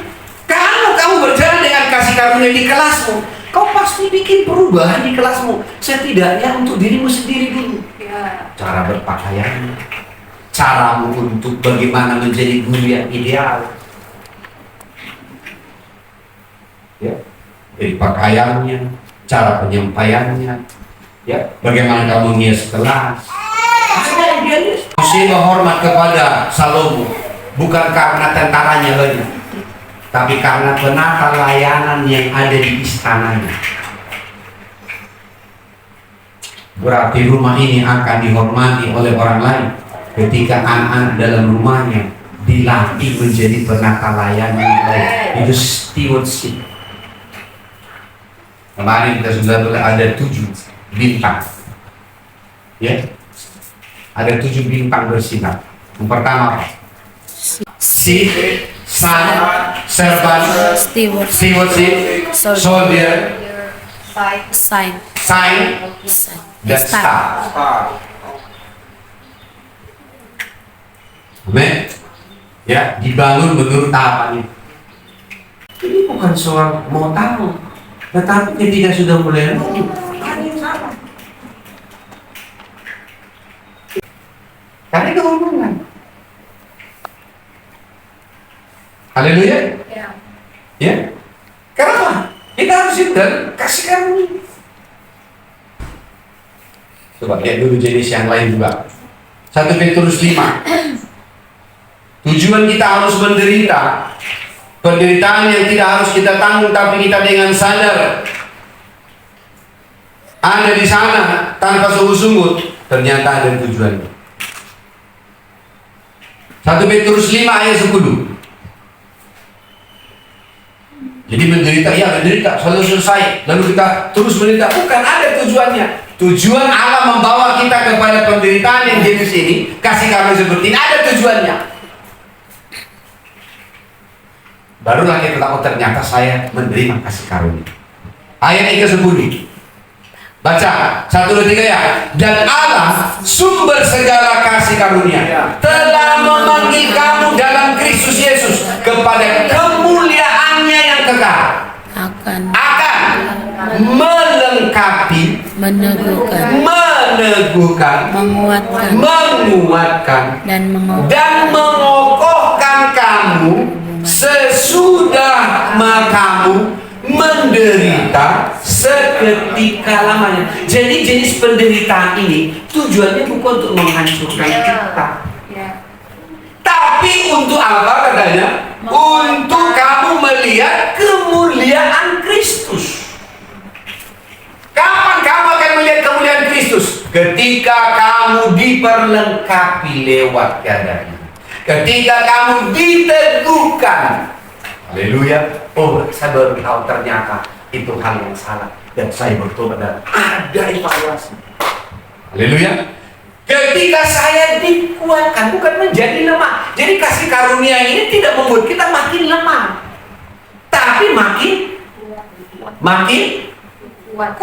Kalau kamu berjalan dengan kasih karunia di kelasmu, kau pasti bikin perubahan di kelasmu. Setidaknya untuk dirimu sendiri dulu. Ya. Cara berpakaian, caramu untuk bagaimana menjadi guru yang ideal. Dari pakaiannya, cara penyampaiannya, bagaimana kamu ngias kelas. Musim menghormat kepada Salomo bukan karena tentaranya banyak, tapi karena penata layanan yang ada di istananya. Berarti rumah ini akan dihormati oleh orang lain ketika anak-anak dalam rumahnya dilatih menjadi penata layanan yang baik. Itu stewardship. Kemarin kita sudah ada 7 bintang, ada 7 bintang bersinar. Yang pertama apa? Seed, son, servant, stewardship, soldier, sign, dan star. Amin. Dibangun menurut tahapan ini. Ini bukan soal mau tahu, tetapi ketika sudah mulai ada yang salah. Karena kehubungan. Haleluya. Ya. Kenapa? Kita harus hidup kasih karunia. Coba lihat dulu jenis yang lain juga. 1 Petrus 5. Tujuan kita harus menderita. Penderitaan yang tidak harus kita tanggung, tapi kita dengan sadar ada di sana tanpa sungguh-sungguh, ternyata ada tujuannya. 1 Petrus 5 ayat 10. Jadi menderita, selalu selesai, lalu kita terus menderita. Bukan, ada tujuannya. Tujuan Allah membawa kita kepada penderitaan yang jenis ini, kasih karunia seperti ini, ada tujuannya. Barulah kita tahu ternyata saya menerima kasih karunia. Ayat yang ke-10. Baca 1, 2, 3 ya. Dan Allah sumber segala kasih karunia telah memanggil kamu dalam Kristus Yesus kepada kemuliaannya yang kekal, akan melengkapi, meneguhkan, menguatkan dan mengokohkan kamu sesudah kamu menderita seketika lamanya. Jadi jenis penderitaan ini tujuannya bukan untuk menghancurkan kita, tapi untuk apa katanya? Untuk kamu melihat kemuliaan Kristus. Kapan kamu akan melihat kemuliaan Kristus? Ketika kamu diperlengkapi lewat keadaan, ketika kamu diteguhkan. Haleluya. Oh, saya baru tahu ternyata itu hal yang salah dan saya bertobat dan ada evaluasi. Haleluya. Ketika saya dikuatkan, bukan menjadi lemah. Jadi kasih karunia ini tidak membuat kita makin lemah, tapi makin kuat.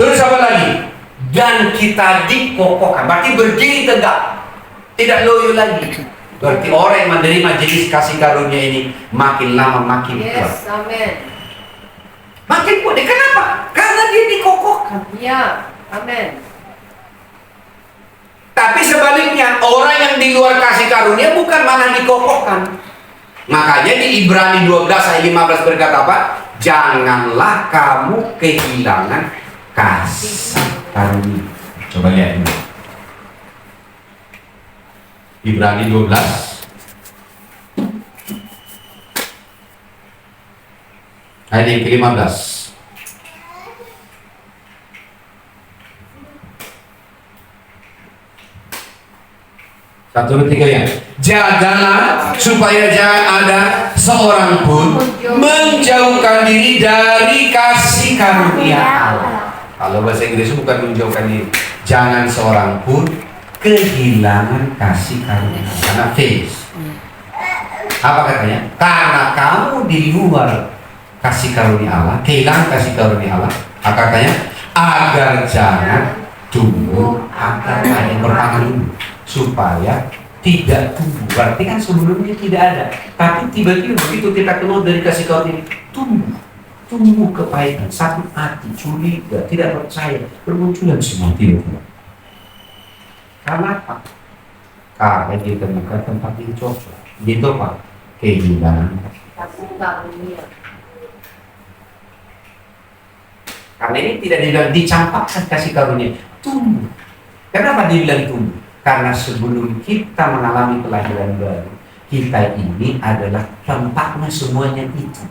Terus apa lagi? Dan kita dikokohkan, berarti berdiri tegak, tidak loyo lagi. Berarti orang yang menerima jenis kasih karunia ini makin lama makin kuat. Yes, amin. Makin kuat. Kenapa? Karena dia dikokohkan. Ya, amin. Tapi sebaliknya, orang yang di luar kasih karunia bukan malah dikokohkan. Makanya di Ibrani 12 ayat 15 berkata apa? janganlah kamu kehilangan kasih karunia. Coba lihat ini. Ibrani 12 ayat yang ke-15. Satu, dua, tiga ya. Jagalah supaya jangan ada seorang pun menjauhkan diri dari kasih karunia Allah. Kalau bahasa Inggris bukan menjauhkan diri, jangan seorang pun kehilangan kasih karunia Allah. Karena faith. Apa katanya? Karena kamu di luar kasih karunia Allah, kehilangan kasih karunia Allah. Apa katanya? Agar jangan tumbuh akar yang berpangan dulu, supaya tidak tumbuh. Berarti kan sebelumnya tidak ada, tapi tiba-tiba begitu kita keluar dari kasih karunia, tumbuh kepahitan, sakit hati, curiga, tidak percaya, bermunculan semua tiba-tiba. Karena apa? Karena kita bukan tempat yang cocok. Gitu Pak, kehilangan kasih karunia. Karena ini tidak dibilang dicampakkan kasih karunia, tumbuh. Kenapa dibilang tumbuh? Karena sebelum kita mengalami kelahiran baru, kita ini adalah tempatnya semuanya itu.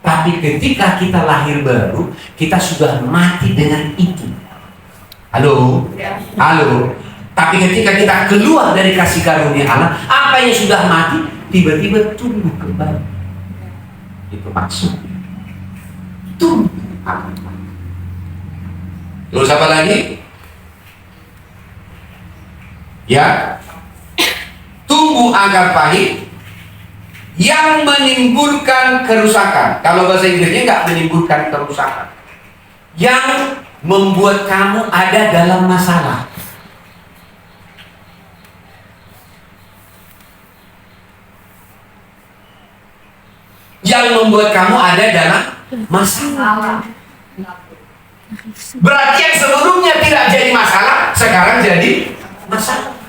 Tapi ketika kita lahir baru, kita sudah mati dengan itu. Halo? Halo? Tapi ketika kita keluar dari kasih karunia Allah, apa yang sudah mati, tiba-tiba tumbuh kembali. Itu maksudnya. Tumbuh. Terus apa lagi? Ya, tumbuh akar pahit yang menimbulkan kerusakan. Kalau bahasa Inggrisnya nggak menimbulkan kerusakan, yang membuat kamu ada dalam masalah. Yang membuat kamu ada dalam masalah. Berarti yang sebelumnya tidak jadi masalah, sekarang jadi masalah.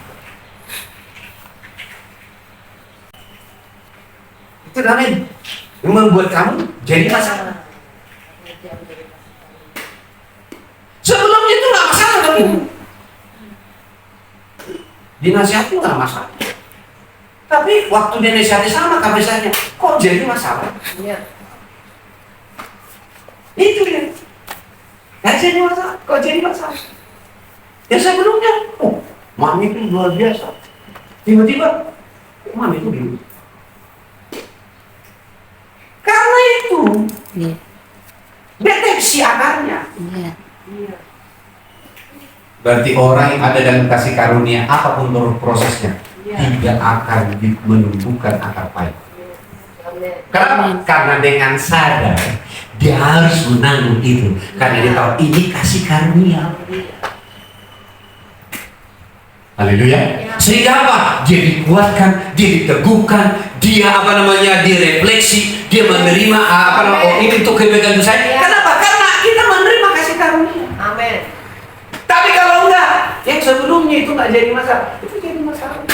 Itu namanya yang membuat kamu jadi masalah. Sebelumnya itu nggak masalah kamu. Dinasihati nggak masalah. Tapi waktu dinasihati sama kabisahnya, kok jadi masalah? Itu dia. Nggak jadi masalah, kok jadi masalah? Ya sebelumnya, oh, mami itu luar biasa. Tiba-tiba, mami itu gini. Karena itu, deteksi akarnya. Berarti orang yang ada dalam kasih karunia, apapun prosesnya, tidak akan menumbuhkan akar pahit. Kenapa? Karena dengan sadar dia harus menanggung itu, karena dia tahu ini kasih karunia. Haleluya. Sehingga apa? Dia dikuatkan, dia diteguhkan, dia direfleksi, dia menerima ini untuk kebaikan saya. Kenapa? Karena kita menerima kasih karunia. Amin. Tapi kalau enggak, yang sebelumnya itu enggak jadi masalah, itu jadi masalah.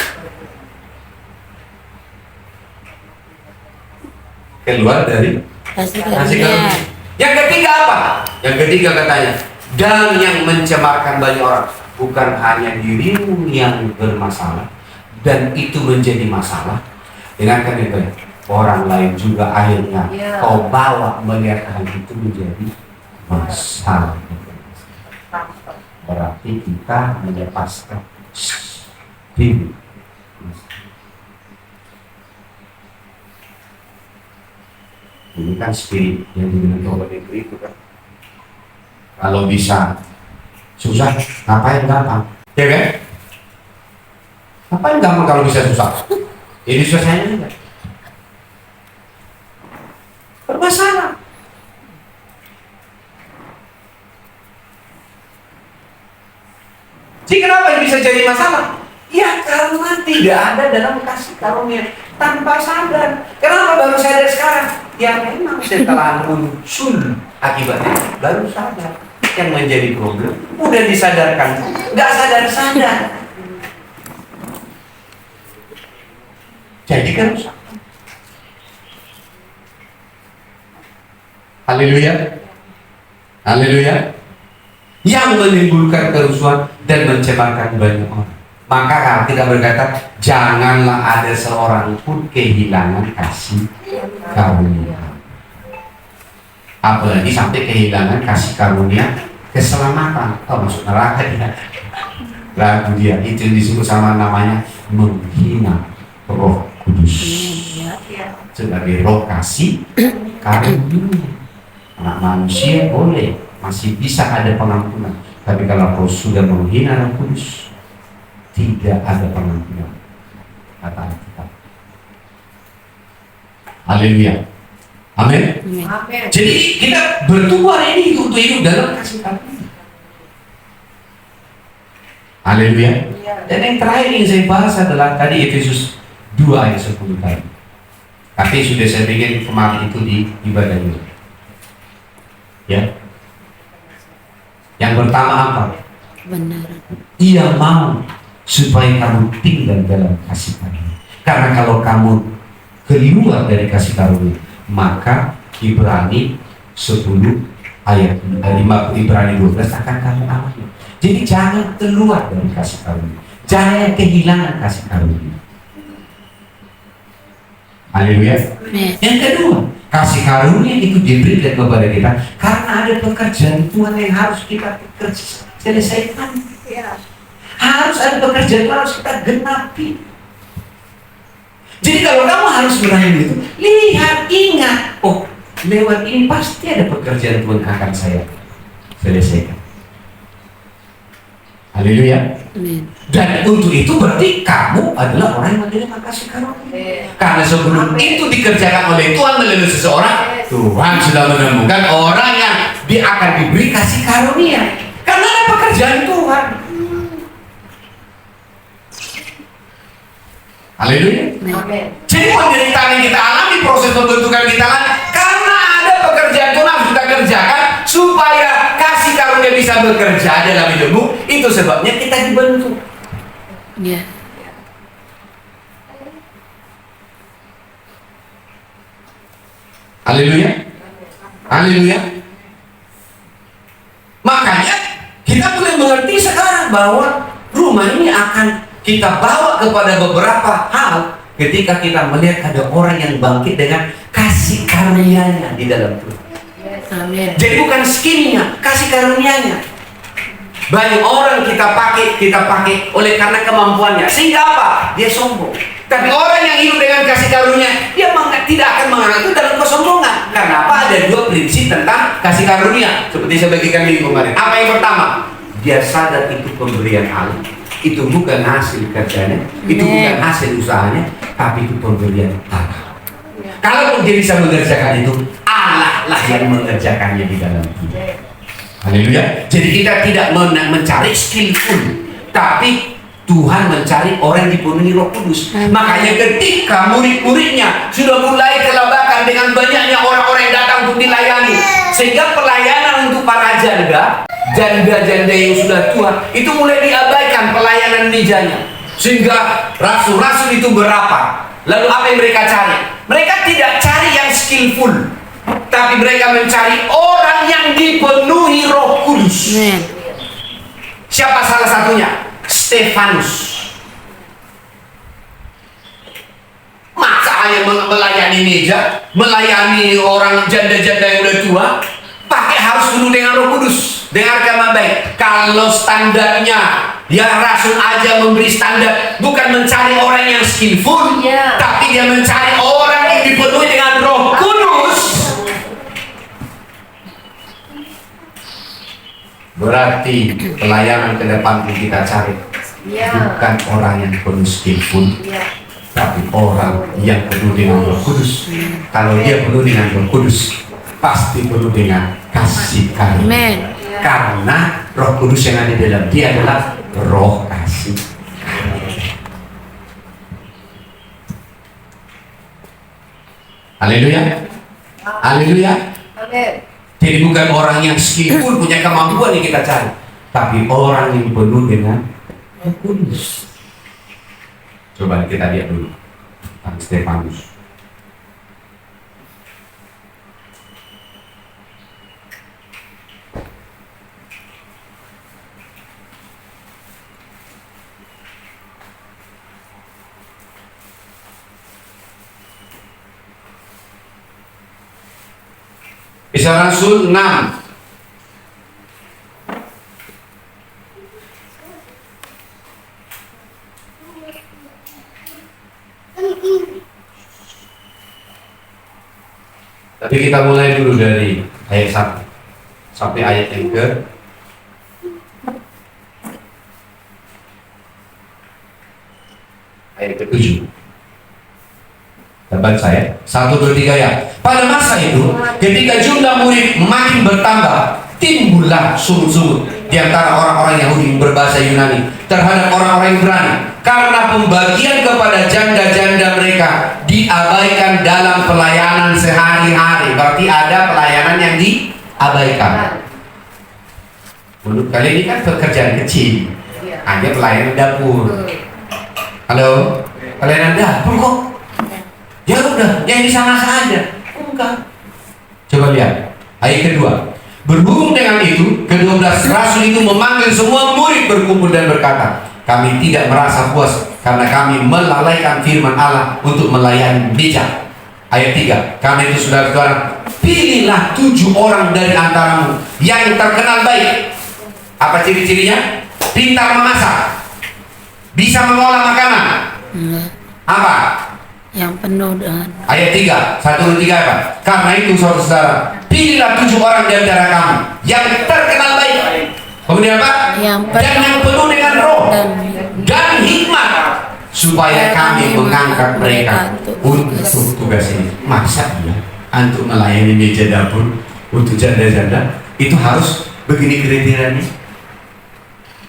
Keluar dari kasih karunia. Yang ketiga apa? Yang ketiga katanya, dan yang mencemarkan banyak orang, bukan hanya dirimu yang bermasalah dan itu menjadi masalah, dengarkan itu, orang lain juga akhirnya kau bawa melihat hal itu menjadi masalah. Berarti kita melepaskan diri. Ini kan spirit yang dibentuk oleh negeri itu kan. Kalau bisa susah, ngapain gampang? Ya kan? Ngapain gampang kalau bisa susah? Ini susahnya enggak. Bermasalah. Jadi kenapa bisa jadi masalah? Ya karena tidak ada dalam kasih karunia, tanpa sadar. Kenapa baru sadar sekarang? Ya memang setelah muncul akibatnya baru sadar. Yang menjadi problem udah disadarkan, nggak sadar-sadar. Jadi kan Haleluya. Haleluya. Yang menimbulkan kerusuhan dan mencemarkan banyak orang. Maka kita berkata, janganlah ada seorang pun kehilangan kasih karunia. Apalagi sampai kehilangan kasih karunia keselamatan. Oh, masuk neraka dia. Lagu dia itu disebut sama namanya menghina Roh Kudus. Sebagai roh kasih karunia. Anak manusia boleh masih bisa ada pengampunan, tapi kalau kau sudah menghina Roh Kudus, tidak ada pengampunan, kata Alkitab. Haleluya. Amin. Jadi kita bertumbuh hari ini untuk hidup dalam kasih karunia. Haleluya. Dan yang terakhir yang saya bahas adalah tadi Efesus 2 ayat 10 tadi. Tapi sudah saya bikin kemarin itu di ibadah juga. Ya. Yang pertama apa? Benar. Ia mau supaya kamu tinggal dalam kasih karunia. Karena kalau kamu keluar dari kasih karunia, maka Ibrani 10 ayat 5, Ibrani 12 akan kamu alami. Jadi jangan keluar dari kasih karunia, jangan kehilangan kasih karunia. Haleluya. Yang kedua, kasih karunia itu diberikan kepada kita karena ada pekerjaan Tuhan yang harus kita selesaikan. Harus ada pekerjaan yang harus kita genapi. Jadi kalau kamu harus melayani itu, lihat, ingat, oh lewat ini pasti ada pekerjaan Tuhan akan saya selesaikan. Haleluya. Dan untuk itu berarti kamu adalah orang yang menerima kasih karunia. Karena sebelum itu dikerjakan oleh Tuhan melalui seseorang, Tuhan sudah menemukan orang yang dia akan diberi kasih karunia. Karena ada pekerjaan Tuhan. Haleluya. Jadi penderitaan yang kita alami, proses pembentukan kita karena ada pekerjaan Tuhan harus kita kerjakan supaya kasih karunia bisa bekerja dalam hidupmu. Itu sebabnya kita dibentuk. Ya. Haleluya. Haleluya. Makanya kita boleh mengerti sekarang bahwa rumah ini akan kita bawa kepada beberapa hal ketika kita melihat ada orang yang bangkit dengan kasih karunia-Nya di dalam Tuhan. Amin. Jadi bukan skinnya, kasih karunia-Nya. Banyak orang kita pakai oleh karena kemampuannya, sehingga apa? Dia sombong. Tapi orang yang hidup dengan kasih karunia, dia tidak akan menganggap itu dalam kesombongan. Karena apa? Ada dua prinsip tentang kasih karunia, seperti saya bagikan minggu kemarin. Apa yang pertama? Dia sadar itu pemberian Allah. Itu bukan hasil kerjanya, itu bukan hasil usahanya, tapi itu pemberian Allah. Kalau dia bisa mengerjakan itu, Allah lah yang mengerjakannya di dalam hidup. Haleluya. Jadi kita tidak mencari skillful, tapi Tuhan mencari orang yang dipenuhi Roh Kudus. Makanya ketika murid-muridnya sudah mulai kelabakan dengan banyaknya orang-orang yang datang untuk dilayani, sehingga pelayanan untuk para janda-janda yang sudah tua itu mulai diabaikan pelayanan mejanya. Sehingga rasul-rasul itu berapa? Lalu apa yang mereka cari? Mereka tidak cari yang skillful, tapi mereka mencari orang yang dipenuhi Roh Kudus. Siapa salah satunya? Stefanus. Masa hanya melayani meja, melayani orang janda-janda yang udah tua, pakai harus penuh dengan Roh Kudus. Dengarkan baik, kalau standarnya ya rasul aja memberi standar, bukan mencari orang yang skillful, tapi dia mencari orang yang dipenuhi dengan Roh Kudus. Berarti pelayanan ke depan yang kita cari bukan orang yang penuh skillful, tapi orang yang penuh dengan Roh Kudus. Kalau dia penuh dengan Roh Kudus, pasti penuh dengan kasih karunia. Karena Roh Kudus yang ada di dalam dia adalah Roh kasih. Haleluya. Haleluya. Jadi bukan orang yang skillful punya kemampuan yang kita cari, tapi orang yang penuh dengan Roh Kudus. Coba kita lihat dulu Stefanus. Kisah Rasul 6. Tapi kita mulai dulu dari ayat 1 sampai ayat yang ayat ke-7. Dapat saya 1, 2, 3 ya. Pada masa itu, ketika jumlah murid makin bertambah, timbullah sungut-sungut di antara orang-orang Yahudi berbahasa Yunani terhadap orang-orang Ibrani, karena pembagian kepada janda-janda mereka diabaikan dalam pelayanan sehari-hari. Berarti ada pelayanan yang diabaikan. Menurut kalian ini kan pekerjaan kecil, hanya pelayanan dapur. Halo, pelayanan dapur kok? Ya udah, yang di sana saja. Enggak. Coba lihat ayat kedua. Berhubung dengan itu, ke-12 rasul itu memanggil semua murid berkumpul dan berkata, kami tidak merasa puas karena kami melalaikan firman Allah untuk melayani bijak. Ayat 3. Karena itu saudara-saudara, pilihlah 7 orang dari antaramu yang terkenal baik. Apa ciri-cirinya? Pintar memasak, bisa mengolah makanan. Apa? Yang penuh dengan Ayat 3, 1 dan 3 apa? Karena itu saudara-saudara, pilihlah 7 orang di antara kamu yang terkenal baik. Kemudian apa? Dan yang penuh dengan roh dan hikmat, supaya kami mengangkat mereka untuk tugas ini. Masa ya, untuk melayani meja dapur untuk janda-janda itu harus begini kriterianya?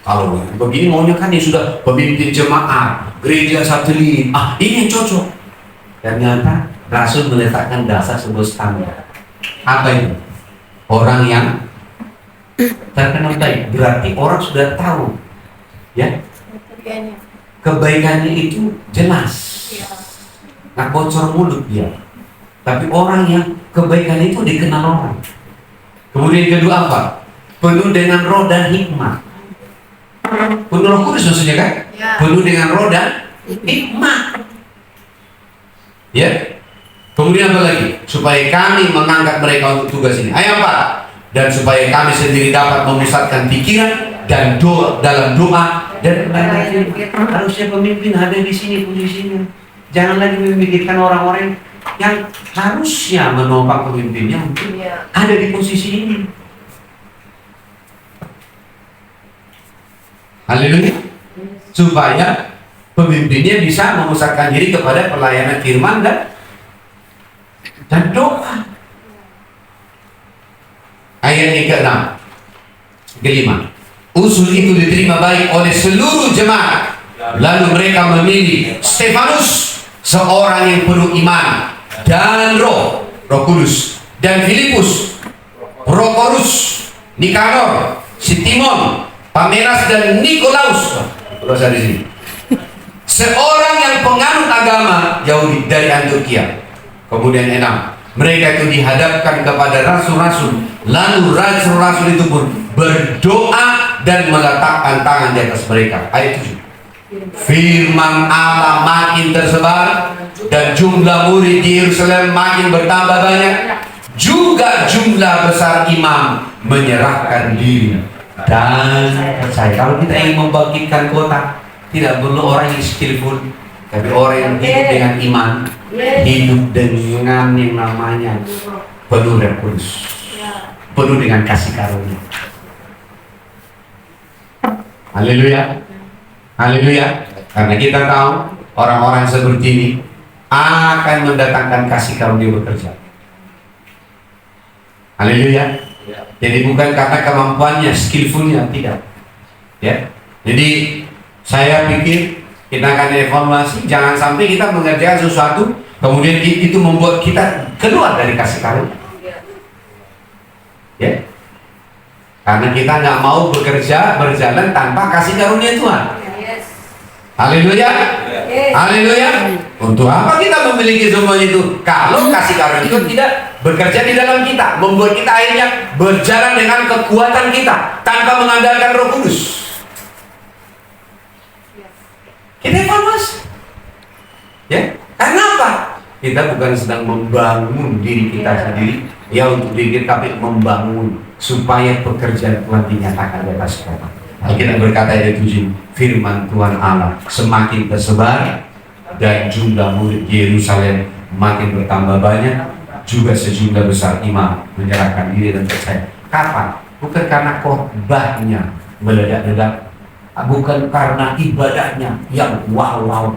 Kalau begini maunya kan ya sudah pemimpin jemaat, gereja satelit. Ini yang cocok. Ternyata Rasul meletakkan dasar sebuah standar. Apa itu? Orang yang terkenal baik. Berarti orang sudah tahu, ya, kebaikannya itu jelas. Nah, bocor mulut dia. Tapi orang yang kebaikannya itu dikenal orang. Kemudian kedua apa? Penuh dengan roh dan hikmat. Penuh Roh Kudus maksudnya kan? Penuh dengan roh dan hikmat. Ya. Kemudian apa lagi? Supaya kami mengangkat mereka untuk tugas ini. Ayat 4. Dan supaya kami sendiri dapat memusatkan pikiran dan doa dalam doa dan pelayanan. Harusnya pemimpin ada di sini posisinya. Jangan lagi memikirkan orang-orang yang harusnya menopang pemimpinnya untuk ada di posisi ini. Haleluya. Supaya pemimpinnya bisa memusatkan diri kepada pelayanan firman dan doa. Ayat yang ke-6, ke-5. Usul itu diterima baik oleh seluruh jemaat. Lalu mereka memilih Stefanus, seorang yang penuh iman dan roh kudus, dan Filipus, Prokorus, Nikanor, Timon, Pamenas dan Nikolaus. Terus di sini. Seorang yang penganut agama Yahudi dari Antioquia. Kemudian 6. Mereka itu dihadapkan kepada rasul-rasul. Lalu rasul-rasul itu pun berdoa dan meletakkan tangan di atas mereka. Ayat 7. Firman Allah makin tersebar dan jumlah murid di Yerusalem makin bertambah banyak. Juga jumlah besar imam menyerahkan diri dan percaya. Kalau kita ingin membangkitkan kota, tidak perlu orang yang skillful, tapi orang yang hidup dengan iman, hidup dengan yang namanya penuh Roh Kudus, penuh dengan kasih karunia. Haleluya, haleluya. Karena kita tahu orang-orang seperti ini akan mendatangkan kasih karunia bekerja. Haleluya. Jadi bukan karena kemampuannya, skillfulnya, tidak. Ya. Jadi saya pikir kita akan evaluasi, jangan sampai kita mengerjakan sesuatu kemudian itu membuat kita keluar dari kasih karunia. Ya. Karena kita nggak mau bekerja berjalan tanpa kasih karunia Tuhan. Haleluya. Haleluya. Untuk apa kita memiliki semua itu? Kalau kasih karunia itu tidak bekerja di dalam kita, membuat kita akhirnya berjalan dengan kekuatan kita tanpa mengandalkan Roh Kudus. Kita evaluasi. Ya, karena apa? Kita bukan sedang membangun diri kita sendiri, Ya, untuk di GKP membangun supaya pekerjaan Tuhan dinyatakan di atas kota. Alkitab berkata ayat 7, firman Tuhan Allah semakin tersebar dan jumlah murid Yerusalem makin bertambah banyak, juga sejumlah besar imam menyerahkan diri dan percaya. Kapan? Bukan karena khotbahnya meledak-ledak, bukan karena ibadahnya yang wow,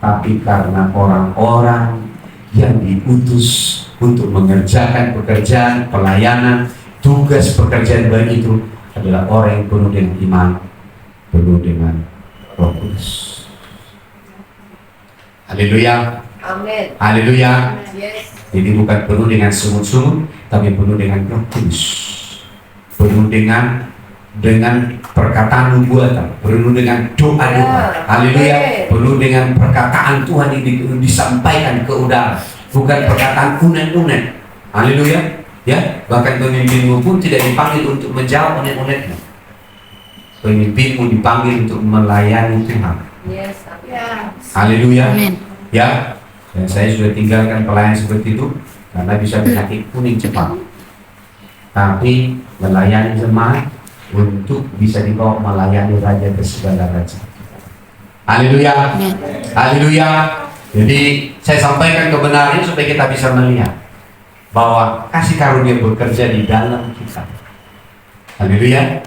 tapi karena orang-orang yang diutus untuk mengerjakan pekerjaan pelayanan, tugas pekerjaan baik itu adalah orang yang penuh dengan iman, penuh dengan Roh Kudus. Haleluya. Amin. Haleluya. Yes. Jadi bukan penuh dengan sungut-sungut, tapi penuh dengan Roh Kudus. Penuh dengan perkataan nubuatan, penuh dengan doa-doa. Haleluya. Penuh dengan perkataan Tuhan yang disampaikan ke udara, bukan perkataan unek-unek. Haleluya. Ya, bahkan pemimpinmu pun tidak dipanggil untuk menjawab unek-uneknya. Pemimpinmu dipanggil untuk melayani Tuhan. Yes. Amin. Haleluya. Amin. Ya, dan saya sudah tinggalkan pelayan seperti itu karena bisa penyakit kuning cepat. Tapi melayani jemaat untuk bisa dibawa melayani Raja ke segala raja. Haleluya. Amin. Haleluya. Jadi saya sampaikan kebenaran supaya kita bisa melihat bahwa kasih karunia bekerja di dalam kita. Haleluya.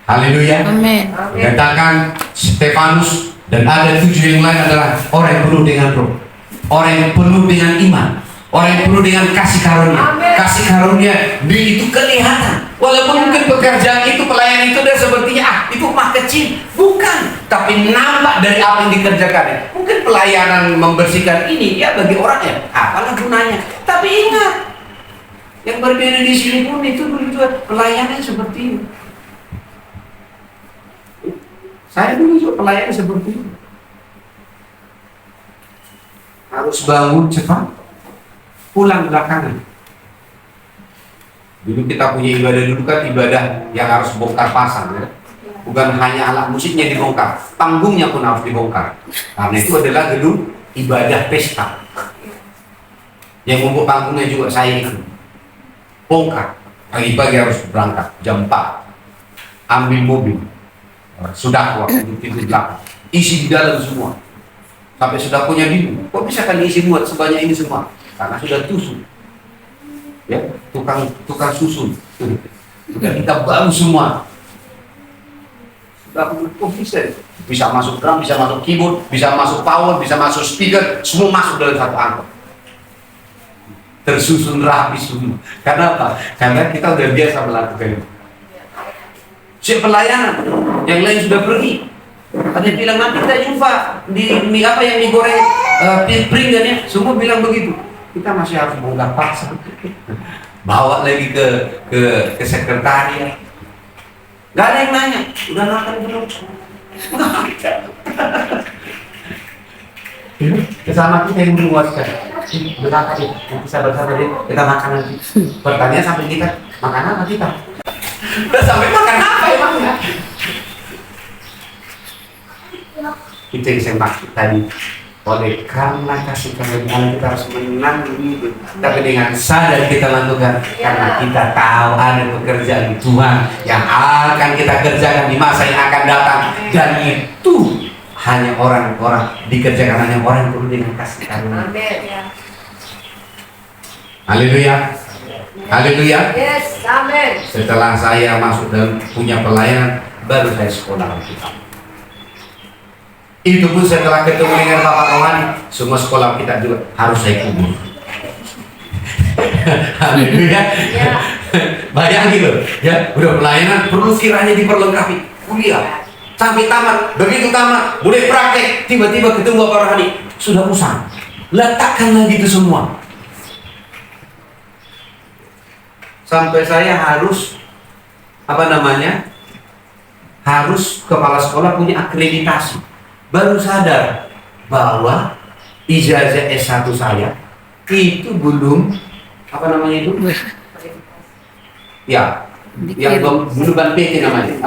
Haleluya. Amin. Dikatakan Stefanus dan ada 7 yang lain adalah orang yang penuh dengan roh, orang yang penuh dengan iman, orang yang penuh dengan kasih karunia. Amin. Kasih karunia itu kelihatan. Walaupun mungkin pekerjaan itu, pelayanan itu udah sepertinya itu mah kecil, bukan. Tapi nampak dari apa yang dikerjakan. Mungkin pelayanan membersihkan ini ya bagi orang ya, apalah gunanya. Tapi ingat, yang berbeda di sini pun itu dulu juga pelayanan seperti ini. Saya dulu juga pelayanan seperti ini. Harus bangun cepat, pulang belakangan. Dulu kita punya ibadah dulu kan ibadah yang harus bongkar pasang ya. Bukan hanya alat musiknya dibongkar, panggungnya pun harus dibongkar. Karena itu adalah gedung ibadah pesta. Yang membuat panggungnya juga saya itu bongkar. Pagi-pagi harus berangkat jam 4, ambil mobil, sudah waktu pintu belakang, isi di dalam semua. Sampai sudah punya bingung, kok bisa kan isi muat sebanyak ini semua? Karena sudah tusuk. Ya, tukang susun. Sudah kita bangun semua. Sudah kok bisa masuk drum, bisa masuk keyboard, bisa masuk power, bisa masuk speaker, semua masuk dalam satu angkot. Tersusun rapi semua. Karena apa? Karena kita udah biasa melakukan itu. Si pelayanan, yang lain sudah pergi. Ada yang bilang nanti kita jumpa di apa yang digoreng piring ya, semua bilang begitu. Kita masih harus bongkar pasang, bawa lagi ke sekretariat. Gak ada yang nanya, udah makan belum? Kesama kita yang memuaskan. Berapa sih? Bisa bersama dia, kita makan nanti. Pertanyaan sampai kita makan apa kita? Udah sampai makan apa emangnya? Itu yang saya maksud tadi. Oleh karena kasih karunia kita harus menang hidup, tapi dengan sadar kita lakukan karena kita tahu ada pekerjaan Tuhan yang akan kita kerjakan di masa yang akan datang, dan itu hanya orang-orang dikerjakan hanya orang yang perlu dengan kasih karunia. Haleluya. Haleluya. Yes, amin. Setelah saya masuk dalam punya pelayanan, baru saya sekolah Alkitab. Itu pun setelah ketemu dengan Bapak Rohani, semua sekolah kita juga harus saya kubur. Haleluya. Ya. Bayangin loh, ya udah pelayanan perlu kiranya diperlengkapi kuliah sampai tamat. Begitu tamat, boleh praktek, tiba-tiba ketemu Bapak Rohani, sudah usang. Letakkan lagi itu semua. Sampai saya harus harus kepala sekolah punya akreditasi. Baru sadar bahwa ijazah S1 saya itu belum ya, yang bukan PT namanya.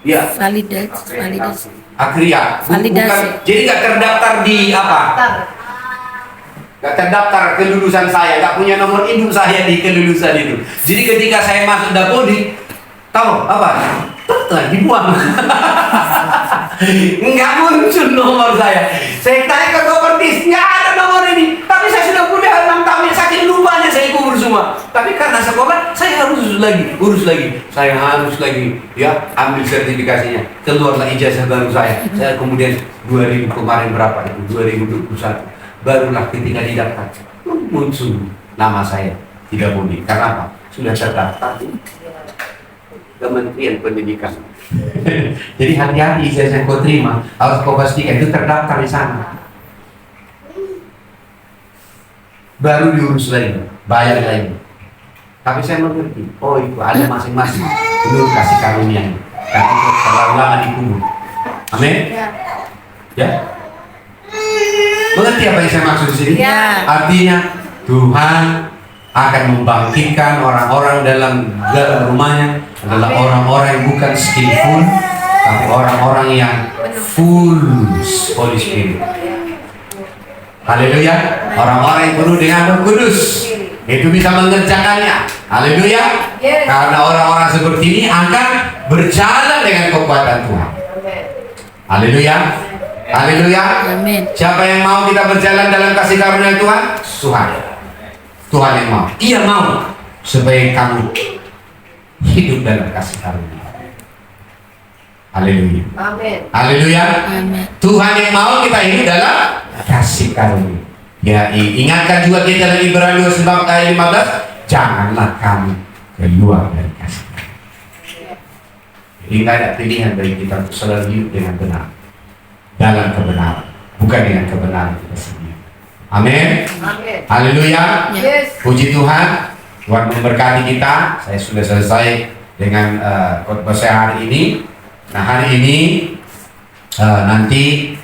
Ya, validasi. Akria. Validasi. Bukan, jadi nggak terdaftar di apa? Gak terdaftar kelulusan saya, gak punya nomor induk saya di kelulusan itu. Jadi ketika saya masuk Dapodi, tahu apa? Betul, dibuang. Nggak muncul nomor saya. Saya tanya ke Kopertis, nggak ada nomor ini. Tapi saya sudah kuliah 6 tahun, saking lupanya saya kubur semua. Tapi karena sekolah, saya harus urus lagi. Saya harus lagi, ya, ambil sertifikasinya. Keluarlah ijazah baru saya. Saya kemudian 2000 kemarin berapa itu? 2021. Barulah ketika didaftar muncul nama saya tidak boleh. Karena apa? Sudah terdaftar di Kementerian Pendidikan. Jadi hati-hati ijazah yang kau terima harus kau pastikan itu terdaftar di sana. Baru diurus lagi, bayar lagi. Tapi saya mengerti. Oh itu ada masing-masing menurut kasih karunia. Karena itu terlalu lama dikubur. Amin. Ya. Mengerti apa yang saya maksud di sini? Ya. Artinya Tuhan akan membangkitkan orang-orang dalam rumahnya adalah orang-orang yang bukan skillful, tapi orang-orang yang full Holy Spirit. Haleluya. Orang-orang yang penuh dengan Roh Kudus itu bisa mengerjakannya. Haleluya. Yes. Karena orang-orang seperti ini akan berjalan dengan kekuatan Tuhan. Haleluya. Haleluya. Amin. Siapa yang mau kita berjalan dalam kasih karunia Tuhan? Tuhan. Tuhan yang mau. Ia mau supaya kamu hidup dalam kasih karunia. Haleluya. Amin. Haleluya. Amin. Tuhan yang mau kita hidup dalam kasih karunia. Ya, ingatkan juga kita dalam Ibrani 2 ayat 15, janganlah kamu keluar dari kasih karunia. Jadi tidak ada pilihan bagi kita untuk selalu hidup dengan benar. Dalam kebenaran, bukan dengan kebenaran kita sendiri. Amin. Amin. Haleluya. Yes. Puji Tuhan. Tuhan memberkati kita. Saya sudah selesai dengan khotbah saya hari ini. Nah hari ini nanti